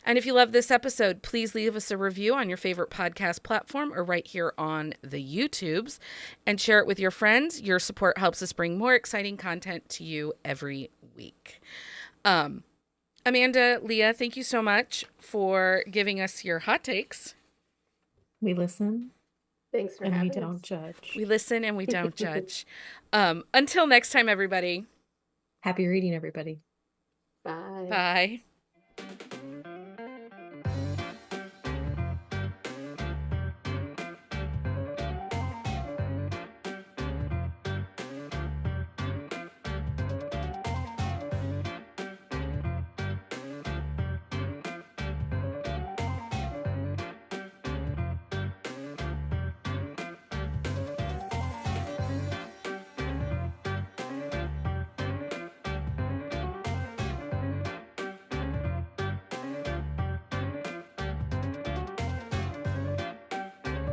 And if you love this episode, please leave us a review on your favorite podcast platform or right here on the YouTubes and share it with your friends. Your support helps us bring more exciting content to you every week. Amanda, Leah, thank you so much for giving us your hot takes. We listen Thanks for and we having don't us. judge. We listen and we don't judge. Until next time, everybody. Happy reading, everybody. Bye. Bye.